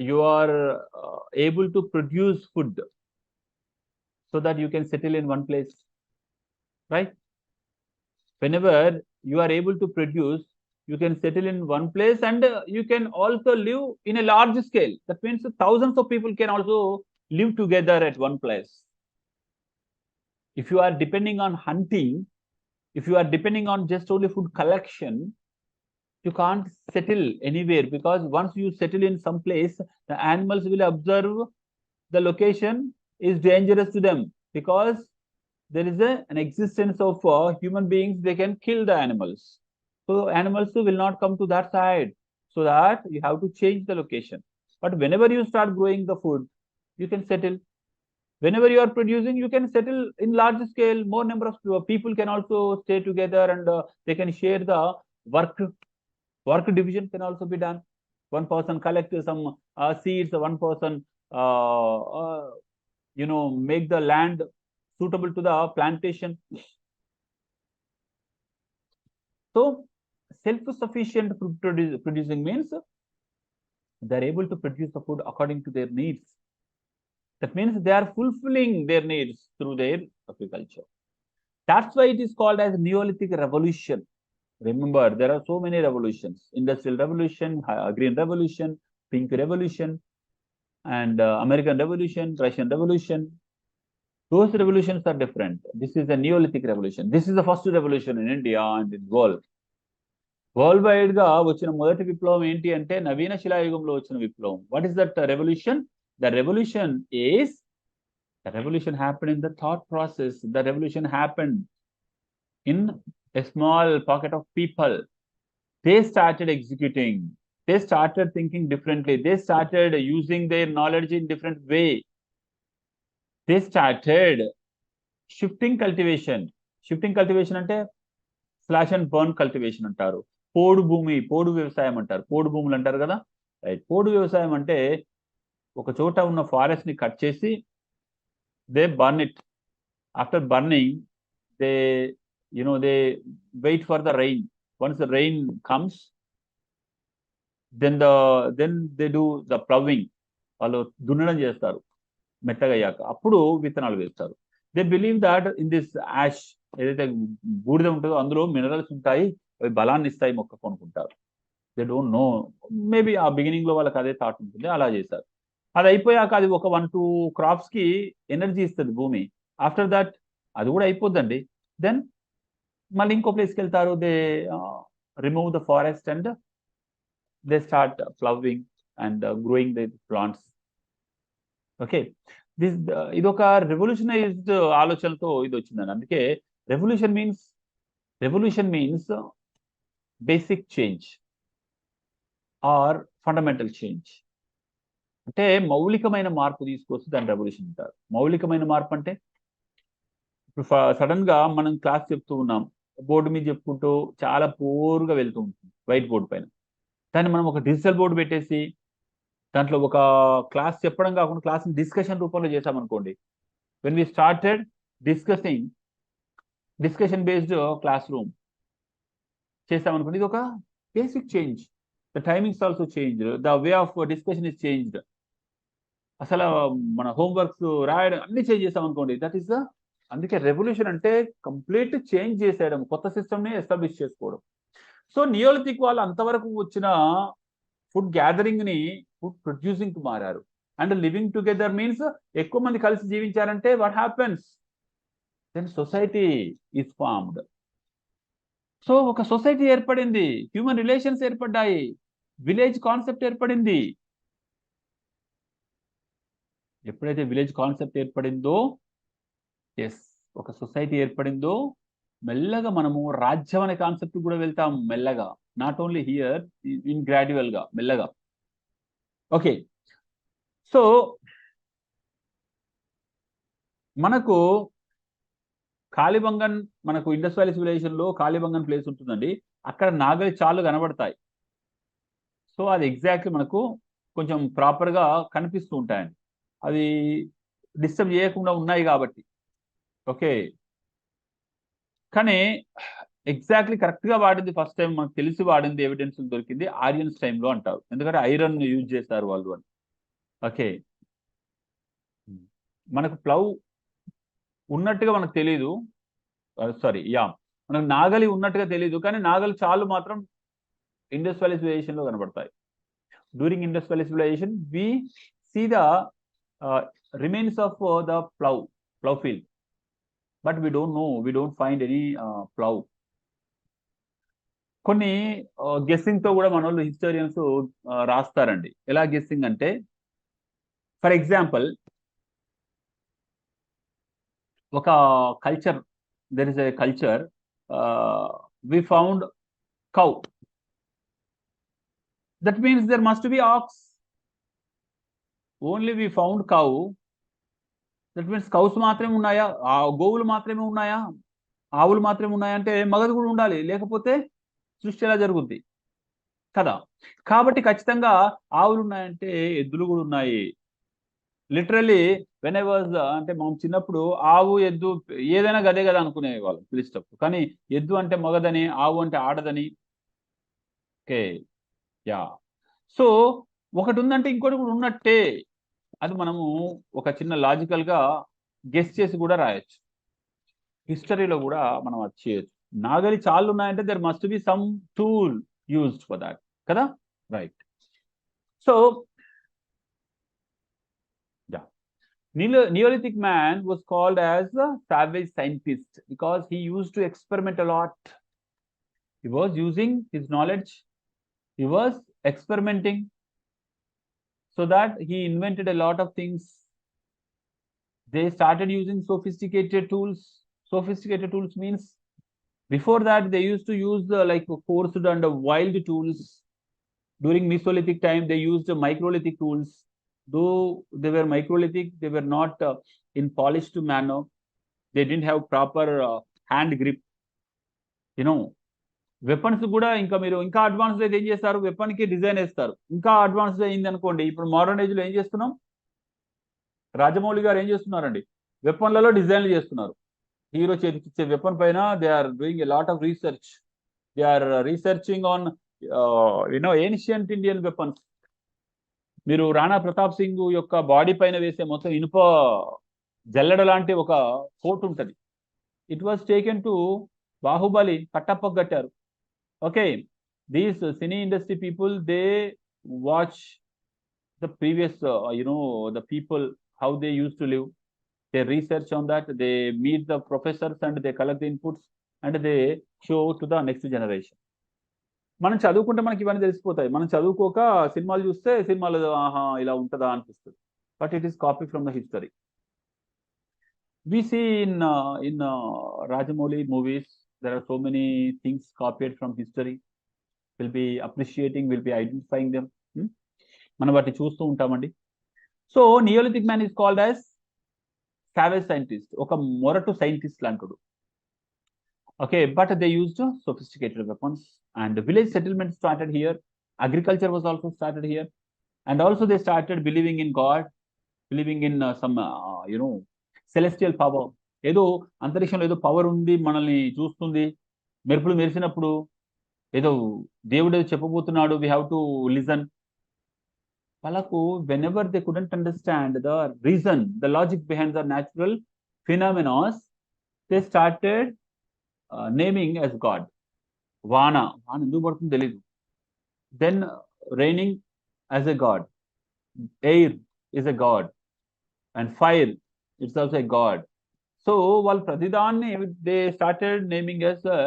you are able to produce food so that you can settle in one place, right? Whenever you are able to produce, you can settle in one place, and you can also live in a large scale. That means thousands of people can also live together at one place. If you are depending on hunting, if you are depending on just only food collection, you can't settle anywhere, because once you settle in some place, the animals will observe the location is dangerous to them, because there is an existence of human beings. They can kill the animals. So animals will not come to that side. So that you have to change the location. But whenever you start growing the food, you can settle. Whenever you are producing, you can settle in large scale. More number of people can also stay together, and they can share the work. Work division can also be done. One person collects some seeds. One person, make the land suitable to the plantation. So, self-sufficient food producing means they are able to produce the food according to their needs. That means they are fulfilling their needs through their agriculture. That's why it is called as Neolithic Revolution. Remember, there are so many revolutions: Industrial Revolution, Green Revolution, Pink Revolution, and American Revolution, Russian Revolution. Those revolutions are different. This is a Neolithic Revolution. This is the first revolution in India and in world. World wide గా వచ్చిన మొదటి విప్లవం ఏంటి అంటే నవీన శిలాయుగంలో వచ్చిన విప్లవం. What is that revolution? The revolution happened in the thought process. The revolution happened in a small pocket of people. They started executing. They started thinking differently. They started using their knowledge in different way. They started shifting cultivation. Shifting cultivation అంటే slash and burn cultivation అంటారు. పోడు భూమి, పోడు వ్యవసాయం అంటారు. పోడు భూములు అంటారు కదా, రైట్. పోడు వ్యవసాయం అంటే ఒక చోట ఉన్న ఫారెస్ట్ ని కట్ చేసి they burn it. After burning they wait for the rain. Once the rain comes, then they do the ploughing. వాళ్ళు దున్నడం చేస్తారు. మెత్తగా అయ్యాక అప్పుడు విత్తనాలు వేస్తారు. They believe that in this ash, ఏదైతే బూడిద ఉంటుందో అందులో మినరల్స్ ఉంటాయి, అవి బలాన్ని ఇస్తాయి మొక్కకు అనుకుంటారు. దే డోంట్ నో, మేబీ ఆ బిగినింగ్ లో వాళ్ళకి అదే థాట్ ఉంటుంది, అలా చేశారు. అది అయిపోయాక అది ఒక 1-2 crops కి ఎనర్జీ ఇస్తుంది భూమి. ఆఫ్టర్ దట్ అది కూడా అయిపోద్దండి. దెన్ మళ్ళీ ఇంకో ప్లేస్కి వెళ్తారు. They remove the forest and they start flowering and growing the plants. Okay, ఇది ఒక రెవల్యూషనైజ్డ్ ఆలోచనతో ఇది వచ్చిందండి. అందుకే revolution means basic change or fundamental change. అంటే మౌలికమైన మార్పు తీసుకొస్తే దాన్ని రెవల్యూషన్ అంటారు. మౌలికమైన మార్పు అంటే ఇప్పుడు సడన్ గా మనం క్లాస్ చెప్తూ ఉన్నాం, బోర్డు మీద చెప్పుకుంటూ చాలా పూర్గా వెళ్తూ ఉంటుంది వైట్ బోర్డు పైన. దాన్ని మనం ఒక డిజిటల్ బోర్డు పెట్టేసి దాంట్లో ఒక క్లాస్ చెప్పడం కాకుండా క్లాస్ని డిస్కషన్ రూపంలో చేసామనుకోండి. When we started discussion based classroom చేసామనుకోండి, ఇది ఒక basic change. The timings also change, the way of discussion is changed. అసలు మన హోంవర్క్స్ రాయడం అన్ని చేంజ్ చేసామనుకోండి, దట్ ఈస్ ద. అందుకే రెవల్యూషన్ అంటే కంప్లీట్ చేంజ్ చేసేయడం, కొత్త సిస్టమ్ని ఎస్టాబ్లిష్ చేసుకోవడం. సో నియోలిథిక్ వాళ్ళు అంతవరకు వచ్చిన ఫుడ్ గ్యాదరింగ్ ని ఫుడ్ ప్రొడ్యూసింగ్ కు మారారు. అండ్ లివింగ్ టుగెదర్ మీన్స్ ఎక్కువ మంది కలిసి జీవించారంటే what happens? Then society is formed. So ఒక సొసైటీ ఏర్పడింది, హ్యూమన్ రిలేషన్స్ ఏర్పడ్డాయి, విలేజ్ కాన్సెప్ట్ ఏర్పడింది. ఎప్పుడైతే విలేజ్ కాన్సెప్ట్ ఏర్పడిందో, ఎస్, ఒక సొసైటీ ఏర్పడిందో, మెల్లగా మనము రాజ్యం అనే కాన్సెప్ట్ కూడా వెళ్తాం మెల్లగా. Not only here, in gradual గా, మెల్లగా. ఓకే, సో మనకు కాళీబంగన్, మనకు ఇండస్ వ్యాలీ సివిలైజేషన్ లో కాళీబంగన్ ప్లేస్ ఉంటుందండి. అక్కడ నాగలి చాలు కనబడతాయి. సో అది ఎగ్జాక్ట్లీ మనకు కొంచెం ప్రాపర్ గా కనిపిస్తూ ఉంటాయండి. అది డిస్టర్బ్ చేయకుండా ఉన్నాయి కాబట్టి. ఓకే, కానీ ఎగ్జాక్ట్లీ కరెక్ట్ గా వాడింది ఫస్ట్ టైం మనకు తెలిసి వాడింది ఎవిడెన్స్ దొరికింది ఆరియన్స్ టైంలో అంటారు, ఎందుకంటే ఐరన్ యూజ్ చేశారు వాళ్ళు అని. ఓకే, మనకు ప్లవ్ ఉన్నట్టుగా మనకు తెలీదు, సారీ మనకు నాగలి ఉన్నట్టుగా తెలీదు, కానీ నాగలి చాలు మాత్రం ఇండస్ట్రియలైజేషన్ లో కనబడతాయి. During industrialisation we see the remains of the plough field, but we don't find any plough. కొన్ని గెస్సింగ్ తో కూడా మన వాళ్ళు హిస్టోరియన్స్ రాస్తారండి. ఎలా గెస్సింగ్ అంటే, ఫర్ ఎగ్జాంపుల్ ఒక culture, there is a culture, we found cow, that means there must be ox. Only we found cow, that means cows మాత్రమే ఉన్నాయా, గోవులు మాత్రమే ఉన్నాయా, ఆవులు మాత్రమే ఉన్నాయా అంటే మగది కూడా ఉండాలి, లేకపోతే సృష్టి ఎలా జరుగుద్ది కదా. కాబట్టి ఖచ్చితంగా ఆవులు ఉన్నాయంటే ఎద్దులు కూడా ఉన్నాయి. లిటరల్లీ వెన్ ఐ వాజ్ అంటే మనం చిన్నప్పుడు ఆవు ఎద్దు ఏదైనా గదే కదా అనుకునేవాళ్ళం పిలిచేటప్పుడు, కానీ ఎద్దు అంటే మగదని, ఆవు అంటే ఆడదని. Okay, yeah. సో ఒకటి ఉందంటే ఇంకోటి కూడా ఉన్నట్టే, అది మనము ఒక చిన్న లాజికల్ గా గెస్ చేసి కూడా రాయొచ్చు. హిస్టరీలో కూడా మనం అది చేయొచ్చు. నాగలి చాలు ఉన్నాయంటే there must be some tool used for that కదా, right. So Neolithic man was called as a savage scientist because he used to experiment a lot. He was using his knowledge, he was experimenting, so that he invented a lot of things. They started using sophisticated tools. Sophisticated tools means before that they used to use like coarse and wild tools. During Mesolithic time they used microlithic tools. Though they were microlithic, they were not in polished manner. They didn't have proper hand grip. Weapons కూడా ఇంకా advance అయితే ఏం చేస్తారు, weapon కి design వేస్తారు. ఇంకా advance అయింది అనుకోండి, ఇప్పుడు మోడర్న్ ఏజ్ లో ఏం చేస్తున్నాం, రాజమౌళి గారు ఏం చేస్తున్నారండి, వెపన్లలో డిజైన్లు చేస్తున్నారు. హీరో చేతికిచ్చే వెపన్ పైన they are doing a lot of research. They are researching on ancient Indian weapons. మీరు రాణా ప్రతాప్ సింగ్ యొక్క బాడీ పైన వేసే మొత్తం ఇనుప జల్లెడ లాంటి ఒక కోట్ ఉంటుంది. It was taken to Baahubali, కట్టప్పకు కట్టారు. Okay, these cine industry people they watch the previous the people how they used to live, they research on that, they meet the professors and they collect the inputs and they show to the next generation. మనం చదువుకుంటే మనకి ఇవన్నీ తెలిసిపోతాయి, మనం చదువుకోక సినిమాలు చూస్తే సినిమాలు ఆహా ఇలా ఉంటుందా అనిపిస్తుంది, but it is copy from the history. We see in Rajamouli movies there are so many things copied from history. We'll be appreciating, we'll be identifying them. మనం వాటిని చూస్తూ ఉంటామండి. So neolithic man is called as savage scientist, ఒక మొరటు scientist లాంటిడు. Okay, but they used sophisticated weapons and village settlement started here. Agriculture was also started here and also they started believing in god, believing in some celestial power. ఏదో అంతరిక్షంలో ఏదో power ఉంది, మనల్ని చూస్తుంది, మెరుపులు మెరిసినప్పుడు ఏదో దేవుడు ఏదో చెప్పబోతున్నాడు, వీ హ్యావ్ టు లిజన్. వాళ్ళకు whenever they couldn't understand the reason, the logic behind the natural phenomena, they started naming as God. వాన ఎందుకు పడుతుందో తెలీదు, then raining as a god, air is a god, and fire it's also a god. So వాళ్ళు ప్రతిదాన్ని they started naming as a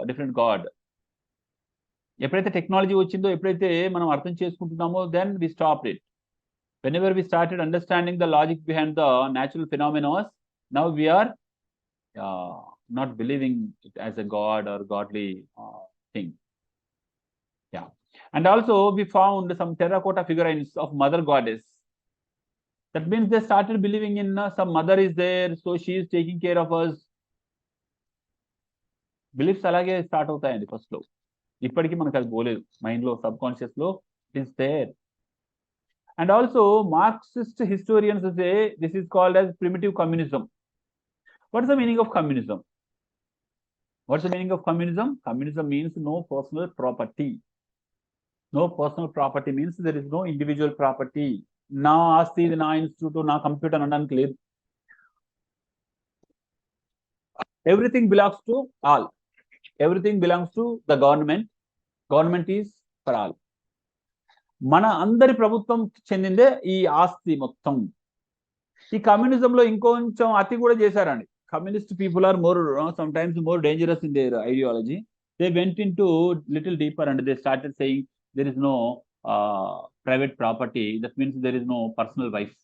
different god. ఎప్పుడైతే technology వచ్చిందో, ఎప్పుడైతే మనం అర్థం చేసుకుంటున్నామో, then we stopped it. whenever we started understanding the logic behind the natural phenomena, now we are not believing it as a god or godly thing. Yeah, and also we found some terracotta figurines of mother goddess. That means they started believing in some mother is there, so she is taking care of us. Beliefs అలాగే start అవుతాయండి first లో. ఇప్పటికీ మనకు అది పోలేదు mind లో, subconscious లో it is there. And also Marxist historians say this is called as primitive communism. What's the meaning of communism? What's the meaning of communism? Communism means no personal property. No personal property means there is no individual property. నా ఆస్తి ఇది నా institute నా computer అనడానికి లేదు. Everything belongs to all. Everything belongs to the government. Government is for all. మన అందరి ప్రభుత్వం చెందిందే ఈ ఆస్తి మొత్తం. ఈ కమ్యూనిజంలో ఇంకొంచెం అతి కూడా చేశారండి. Communist people are more sometimes more dangerous in their ideology. They went into little deeper and they started saying there is no private property. That means there is no personal wife.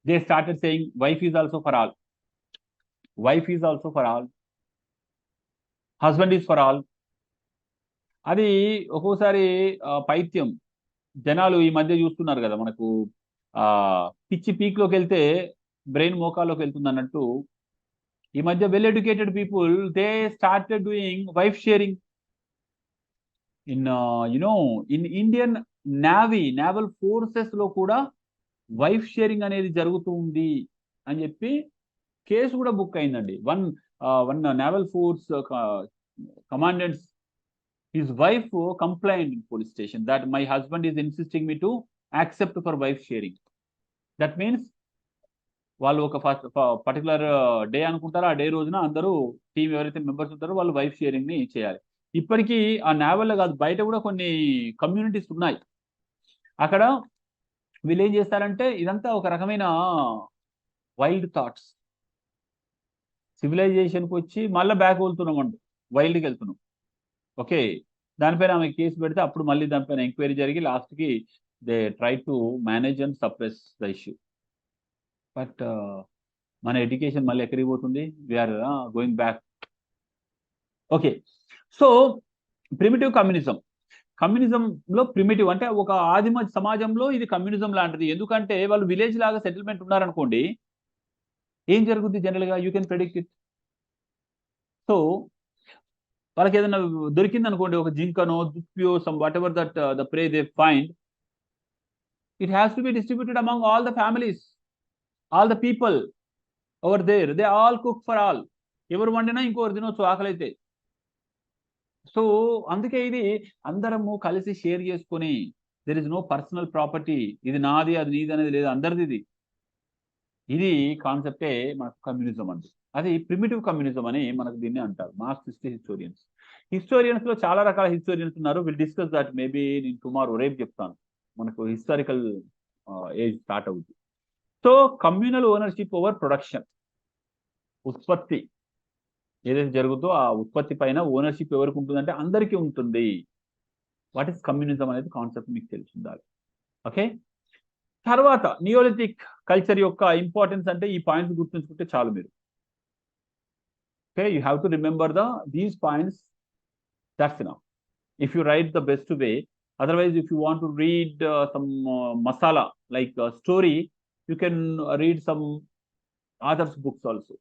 They started saying wife is also for all. Wife is also for all. Husband is for all. అది ఒక్కోసారి పైత్యం. జనాలు ఈ మధ్య చూస్తున్నారు కదా, మనకు పిచ్చి పీక్లోకి వెళ్తే బ్రెయిన్ మోకాల్లోకి వెళ్తుంది అన్నట్టు. ఈ మధ్య well educated people they started doing wife sharing. In in Indian naval forces లో కూడా వైఫ్ షేరింగ్ అనేది జరుగుతూ ఉంది అని చెప్పి కేసు కూడా బుక్ అయిందండి. One naval force commandants, his wife complained in police station that my husband is insisting me to accept for wife sharing. That means వాళ్ళు ఒక పర్టికులర్ డే అనుకుంటారు, ఆ డే రోజున అందరూ టీం ఎవరైతే మెంబర్స్ ఉంటారో వాళ్ళు వైఫ్ షేరింగ్ ని చేయాలి. ఇప్పటికీ ఆ నేవల్లో కాదు, బయట కూడా కొన్ని కమ్యూనిటీస్ ఉన్నాయి. అక్కడ వీళ్ళు ఏం చేస్తారంటే ఇదంతా ఒక రకమైన వైల్డ్ థాట్స్. సివిలైజేషన్కి వచ్చి మళ్ళీ బ్యాక్ వెళ్తున్నాం అండి, వైల్డ్కి వెళ్తున్నాం. ఓకే, దానిపైన ఆమె కేసు పెడితే అప్పుడు మళ్ళీ దానిపైన ఎంక్వైరీ జరిగి లాస్ట్కి they try to manage and suppress the issue. But మన ఎడ్యుకేషన్ మళ్ళీ ఎక్కడికి పోతుంది? We're going back. Okay, so primitive communism. కమ్యూనిజంలో ప్రిమిటివ్ అంటే ఒక ఆదిమ సమాజంలో ఇది కమ్యూనిజం లాంటిది. ఎందుకంటే వాళ్ళు విలేజ్ లాగా సెటిల్మెంట్ ఉన్నారనుకోండి, ఏం జరుగుతుంది జనరల్గా? You can predict it. So వాళ్ళకి ఏదైనా దొరికింది అనుకోండి, ఒక జింకనో దుప్పియో some whatever that the prey they find, it has to be distributed among all the families, all the people over there. They all cook for all. ఎవరు వండినా ఇంకొకరు తినొచ్చు ఆకలి అయితే. సో అందుకే ఇది అందరము కలిసి షేర్ చేసుకొని, there is no personal property, ఇది నాది అది నీది అనేది లేదు, అందరిది. ఇది కాన్సెప్టే మనకు కమ్యూనిజం అంటే. అది ప్రిమిటివ్ కమ్యూనిజం అని మనకు దీన్ని అంటారు మార్క్సిస్ట్ హిస్టోరియన్స్. హిస్టోరియన్స్ లో చాలా రకాల హిస్టోరియన్స్ ఉన్నారు. విల్ డిస్కస్ దట్ మేబీ నేను టుమారో, రేపు చెప్తాను. మనకు హిస్టారికల్ ఏజ్ స్టార్ట్ అవుతుంది. So communal ownership over production, ఉత్పత్తి ఏదైతే జరుగుతుందో ఆ ఉత్పత్తి పైన ఓనర్షిప్ ఎవరికి ఉంటుందంటే అందరికీ ఉంటుంది. వాట్ ఈస్ కమ్యూనిజం అనేది కాన్సెప్ట్ మీకు తెలిసి ఉండాలి. ఓకే, తర్వాత నియోలిథిక్ కల్చర్ యొక్క ఇంపార్టెన్స్ అంటే ఈ పాయింట్స్ గుర్తుంచుకుంటే చాలు మీరు. Okay, you have to remember these points. That's enough. If you write the best way, otherwise if you want to read some masala like story, you can read some authors books also.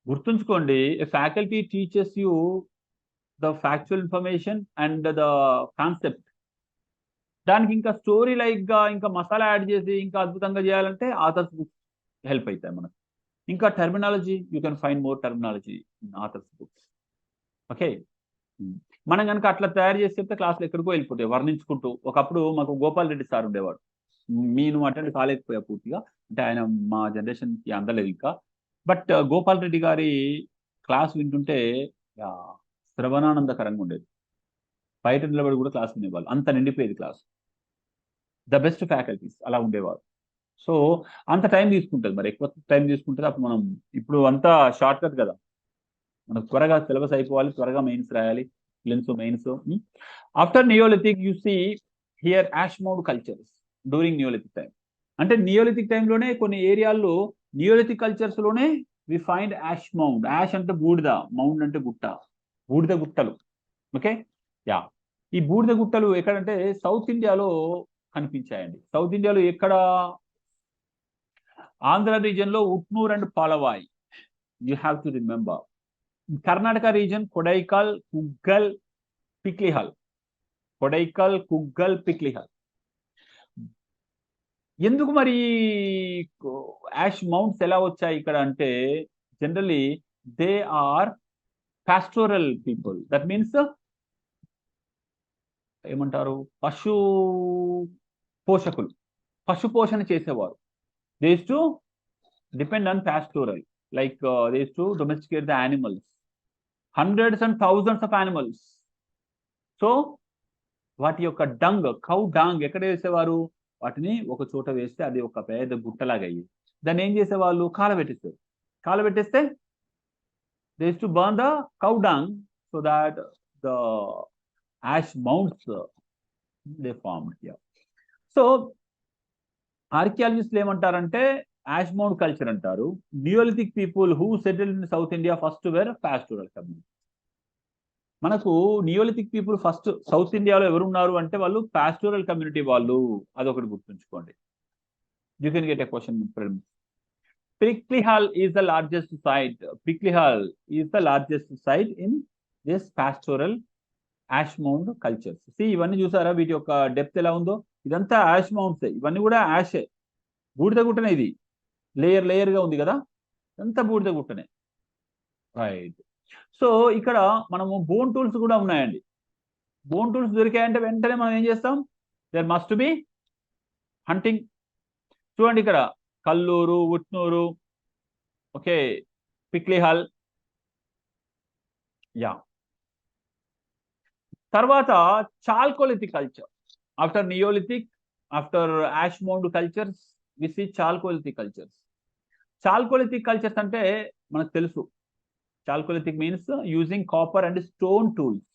Gurtunchukondi, a faculty teaches you the factual information and the concept. దానికి ఇంకా story like గా ఇంకా masala add చేసి ఇంకా అద్భుతంగా చేయాలంటే authors books help అవుతాయి మనకు. ఇంకా terminology, you can find more terminology in authors books. Okay, మనం కనుక అట్లా తయారు చేసి చెప్తే క్లాసులు ఎక్కడికో వెళ్ళిపోతాయి వర్ణించుకుంటూ. ఒకప్పుడు మాకు గోపాల్ రెడ్డి సార్ ఉండేవాడు. నేను అటెండ్ కాలేకపోయా పూర్తిగా, అంటే ఆయన మా జనరేషన్కి అందలేదు ఇంకా. బట్ గోపాల్ రెడ్డి గారి క్లాస్ వింటుంటే శ్రవణానందకరంగా ఉండేది. బయట నిలబడి కూడా క్లాస్ వినేవాళ్ళు, అంత నిండిపోయేది క్లాస్. ద బెస్ట్ ఫ్యాకల్టీస్ అలా ఉండేవారు. సో అంత టైం తీసుకుంటుంది. మరి ఎక్కువ టైం తీసుకుంటుంది అప్పుడు మనం, ఇప్పుడు అంతా షార్ట్ కట్ కదా, మనకు త్వరగా సిలబస్ అయిపోవాలి, త్వరగా మెయిన్స్ రాయాలి, prelims mains. After neolithic you see here ash mound cultures during neolithic time. అంటే నియోలిథిక్ టైంలోనే కొన్ని ఏరియాల్లో నియోలిథిక్ కల్చర్స్ లోనే we find ash mound. Ash అంటే బూడిద, మౌండ్ అంటే గుట్ట, బూడిద గుట్టలు. ఓకే, యా, ఈ బూడిద గుట్టలు ఎక్కడంటే సౌత్ ఇండియాలో కనిపించాయండి. సౌత్ ఇండియాలో ఎక్కడ? ఆంధ్ర రీజన్ లో Utnoor and Palavoy, you have to remember. Karnataka region Kodekal, Kupgal, Piklihal. Kodekal, Kupgal, Piklihal. ఎందుకు మరి యాష్ మౌంట్స్ ఎలా వచ్చాయి ఇక్కడ అంటే, generally they are pastoral people. That means ఏమంటారు, పశు పోషకులు, పశు పోషణ చేసేవారు. They used to depend on pastoral, like they used to domesticate the animals, hundreds and thousands of animals. So వాటి యొక్క డంగ్, కౌ డంగ్ ఎక్కడ వేసేవారు, వాటిని ఒక చోట వేస్తే అది ఒక పెద్ద గుట్టలాగా అయ్యి దాన్ని ఏం చేసేవాళ్ళు, కాలబెట్టేస్తారు. కాలబెట్టేస్తే they used to burn the cow dung so that the ash mounds they formed here. So archaeologists ఏమంటారంటే ash mound culture అంటారు. Neolithic people who settled in South India first were pastoral community. మనకు neolithic people first south ఇండియాలో ఎవరు ఉన్నారు అంటే వాళ్ళు pastoral community వాళ్ళు. అదొకటి గుర్తుంచుకోండి. You can get a question in prelims. Piklihal is the largest site. Piklihal is the largest site in this pastoral ash mound cultures. ఇవన్నీ చూసారా, వీటి యొక్క డెప్త్ ఎలా ఉందో. ఇదంతా యాష్ మౌండ్స్, ఇవన్నీ కూడా యాషే, బూడిద గుట్టనే. ఇది లేయర్ గా ఉంది కదా, ఇదంతా బూడిద గుట్టనే. రైట్. సో ఇక్కడ మనము బోన్ టూల్స్ కూడా ఉన్నాయండి. బోన్ టూల్స్ దొరికాయంటే వెంటనే మనం ఏం చేస్తాం, దేర్ మస్ట్ బి హంటింగ్. చూడండి ఇక్కడ కల్లూరు, ఉట్నూరు, ఓకే, పిక్లిహాల్. యా, తర్వాత chalcolithic culture. After neolithic, after ash mound cultures, we see chalcolithic cultures. Chalcolithic cultures అంటే మనకు తెలుసు, chalcolithic means using copper and stone tools,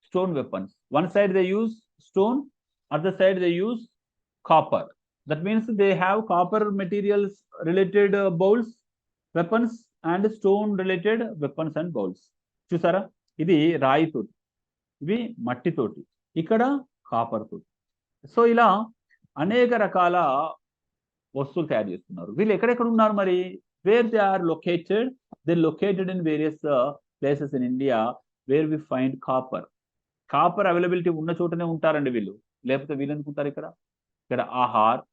stone weapons. One side they use stone, other side they use copper. That means they have copper materials related bowls, weapons, and stone related weapons and bowls. చూసారా, ఇది రాయితోటి, ఇవి మట్టితోటి, ఇక్కడ copper తోటి. So ఇలా అనేక రకాల వస్తువులు తయారు చేస్తున్నారు. వీళ్ళు ఎక్కడెక్కడ ఉన్నారు మరి, where they are located, they located in various places in India where we find copper. Copper availability ఉన్న చోటనే ఉంటారండి వీళ్ళు, లేకపోతే వీళ్ళు ఎందుకుంటారు ఇక్కడ. ఇక్కడ ఆహార్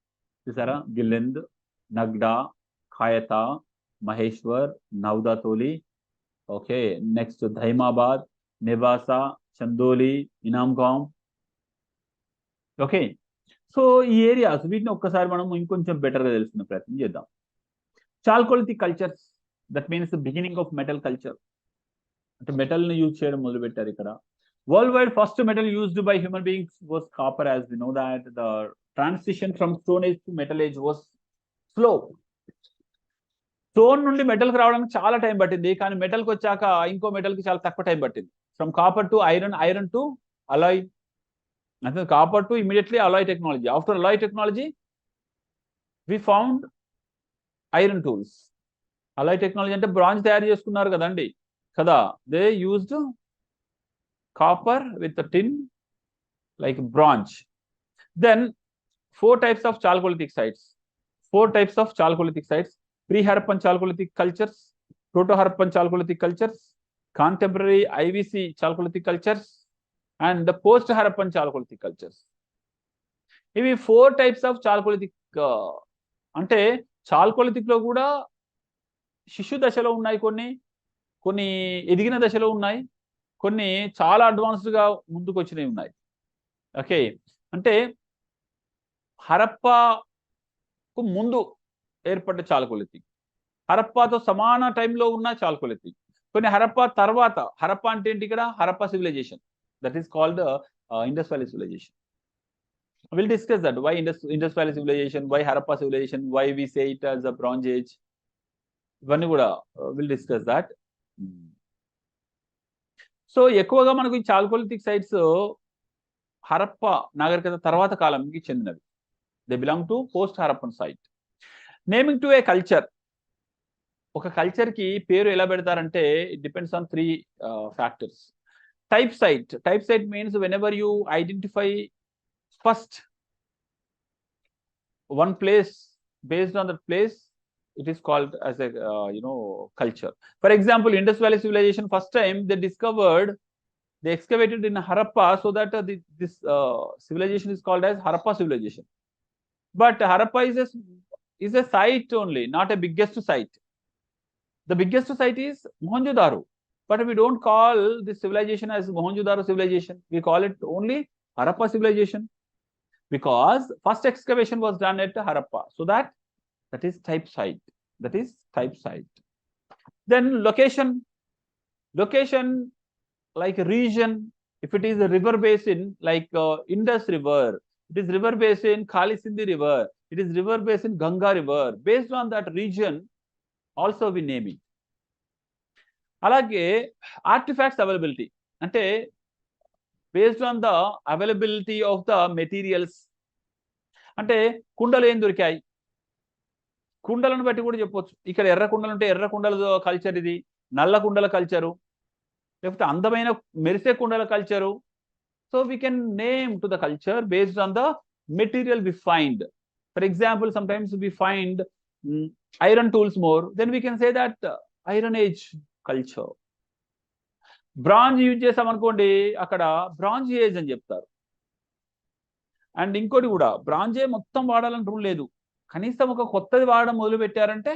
చూసారా, Gilund, Nagda, Kayatha, Maheshwar, Navdatoli, okay, next Daimabad, Nevasa, Chandoli, Inamgaon. Okay, so ఈ ఏరియాస్, వీటిని ఒక్కసారి మనం ఇంకొంచెం బెటర్గా తెలుసుకునే ప్రయత్నం చేద్దాం. Chalcolithic cultures, that means beginning of metal culture. అంటే మెటల్ని యూజ్ చేయడం మొదలుపెట్టారు ఇక్కడ. World wide first metal used by human beings was copper. As we know that the transition from stone age to metal age was slow. Stone నుండి మెటల్కి రావడానికి చాలా time పట్టింది, కానీ మెటల్కి వచ్చాక ఇంకో మెటల్కి చాలా తక్కువ టైం పట్టింది. From copper to iron, iron to alloy, అంటే copper to immediately alloy technology. After alloy technology we found iron tools. Alloy technology అంటే బ్రాంజ్ తయారు చేసుకున్నారు కదండి కదా, they used copper with tin like bronze. Then 4 types of chalcolithic sites. 4 types of chalcolithic sites: pre-Harappan chalcolithic cultures, proto-Harappan chalcolithic cultures, contemporary IVC chalcolithic cultures, and the post-Harappan chalcolithic cultures. ఇవి 4 types of chalcolithic. అంటే chalcolithic లో కూడా శిశు దశలో ఉన్నాయి, కొన్ని ఎదిగిన దశలో ఉన్నాయి, కొన్ని చాలా అడ్వాన్స్డ్ గా ముందుకు వచ్చినవి ఉన్నాయి. ఓకే, అంటే హరప్పాకు ముందు ఏర్పడ్డ చాల్కోలిథిక్, హరప్పాతో సమాన టైంలో ఉన్న చాల్కోలిథిక్, కొన్ని హరప్పా తర్వాత. హరప్పా అంటే ఏంటి ఇక్కడ, Harappa civilization, that is called Indus valley civilization. Will discuss that, why Indus valley civilization, why Harappa civilization, why we say it as a bronze age, ఇవన్నీ కూడా విల్ డిస్కస్ దాట్. సో ఎక్కువగా మనకు ఈ చాల్కోలిథిక్ సైట్స్ హరప్పా నాగరికత తర్వాత కాలంకి చెందినవి. They belong to post Harappan site. Naming to a culture, ఒక కల్చర్ కి పేరు ఎలా పెడతారంటే it depends on 3 factors. Type site means whenever you identify first one place, based on that place it is called as a culture. For example, Indus Valley civilization, first time they discovered They excavated in Harappa so that this civilization is called as Harappa civilization. But Harappa is a site only, not a biggest site. The biggest site is Mohenjo-daro, but we don't call this civilization as Mohenjo-daro civilization. We call it only Harappa civilization because first excavation was done at Harappa. So that is type site. That is type site. Then location like region. If it is a river basin like Indus River, it is river basin Kali Sindhi River, it is river basin Ganga River. Based on that region, also we name it. Alage artifacts availability. Ante based on the availability of the materials. Ante kundalu em dorikayi. కుండలను బట్టి కూడా చెప్పొచ్చు. ఇక్కడ ఎర్ర కుండలు ఉంటే ఎర్ర కుండల కల్చర్ ఇది, నల్ల కుండల కల్చరు, లేకపోతే అందమైన మెరిసే కుండల culture. So we can name to the culture based on the material we find. For example some times we find iron tools more, then we can say that iron age culture. Bronze use చేసామనుకోండి, అక్కడ bronze age అని చెప్తారు. And ఇంకోటి కూడా, బ్రాంజే మొత్తం వాడాలని rule లేదు. కనీసం ఒక కొత్తది వాడడం మొదలు పెట్టారంటే,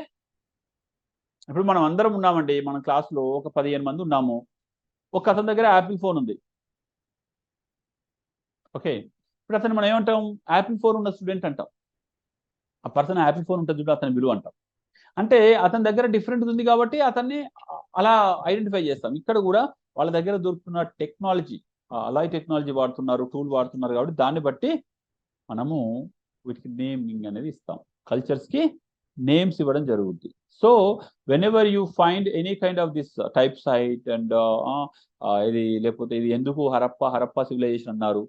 ఇప్పుడు మనం అందరం ఉన్నామండి, మన క్లాస్లో ఒక 15 మంది ఉన్నాము. ఒక అతని దగ్గర యాపిల్ ఫోన్ ఉంది. ఓకే, ఇప్పుడు అతను మనం ఏమంటాం? యాపిల్ ఫోన్ ఉన్న స్టూడెంట్ అంటాం. ఆ పర్సన్ యాపిల్ ఫోన్ ఉంటుంది చూడ, అతని విలువ అంటాం. అంటే అతని దగ్గర డిఫరెంట్ ఉంది కాబట్టి అతన్ని అలా ఐడెంటిఫై చేస్తాం. ఇక్కడ కూడా వాళ్ళ దగ్గర దొరుకుతున్న టెక్నాలజీ, అలాయ్ టెక్నాలజీ వాడుతున్నారు, టూల్ వాడుతున్నారు కాబట్టి దాన్ని బట్టి మనము వీటికి నేమింగ్ అనేది ఇస్తాం. కల్చర్స్ కి నేమ్స్ ఇవ్వడం జరుగుతుంది. So whenever you find any kind of this type site and ఇది లేకపోతే ఇది ఎందుకు హరప్పా సివిలైజేషన్ అన్నారు,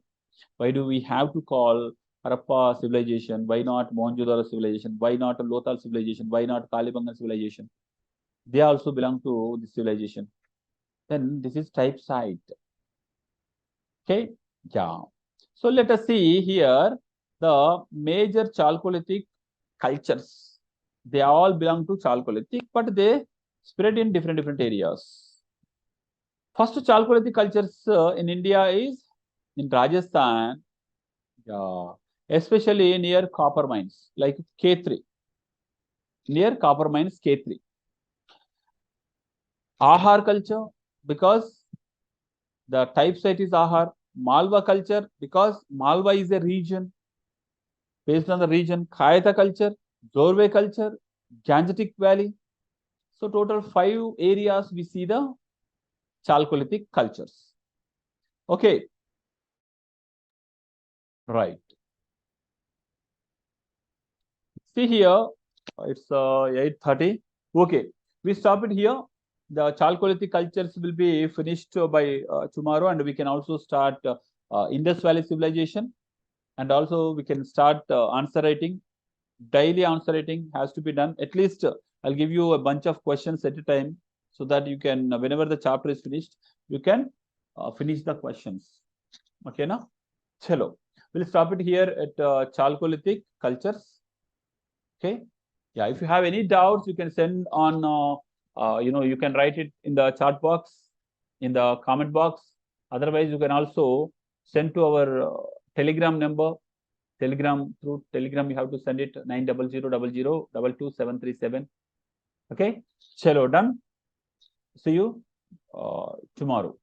why do we have to call Harappa civilization, why not Mohenjo-daro civilization, why not Lothal civilization, why not Kalibangan civilization, they also belong to this civilization. Then this is type site. Okay, yeah. So let us see here the major Chalcolithic cultures. They all belong to Chalcolithic, but they spread in different areas. First Chalcolithic cultures in India is in Rajasthan, especially near copper mines like K3. Near copper mines K3. Ahar culture, because the type site is Ahar. Malwa culture, because Malwa is a region. Based on the region, Kayatha culture, Zorwe culture, Gangetic Valley. So total 5 areas we see the Chalcolithic cultures. Okay. Right. See here, it's 8:30. Okay, we stop it here. The Chalcolithic cultures will be finished by tomorrow, and we can also start Indus Valley civilization, and also we can start answer writing. Daily answer writing has to be done. At least I'll give you a bunch of questions at a time, so that you can, whenever the chapter is finished, you can finish the questions. Okay, now, chalo. We'll stop it here at Chalcolithic cultures. Okay, yeah. If you have any doubts, you can send on. You can write it in the chat box, in the comment box. Otherwise, you can also send to our Telegram number. Through Telegram, you have to send it 9000222737. Okay, chalo, done. See you tomorrow.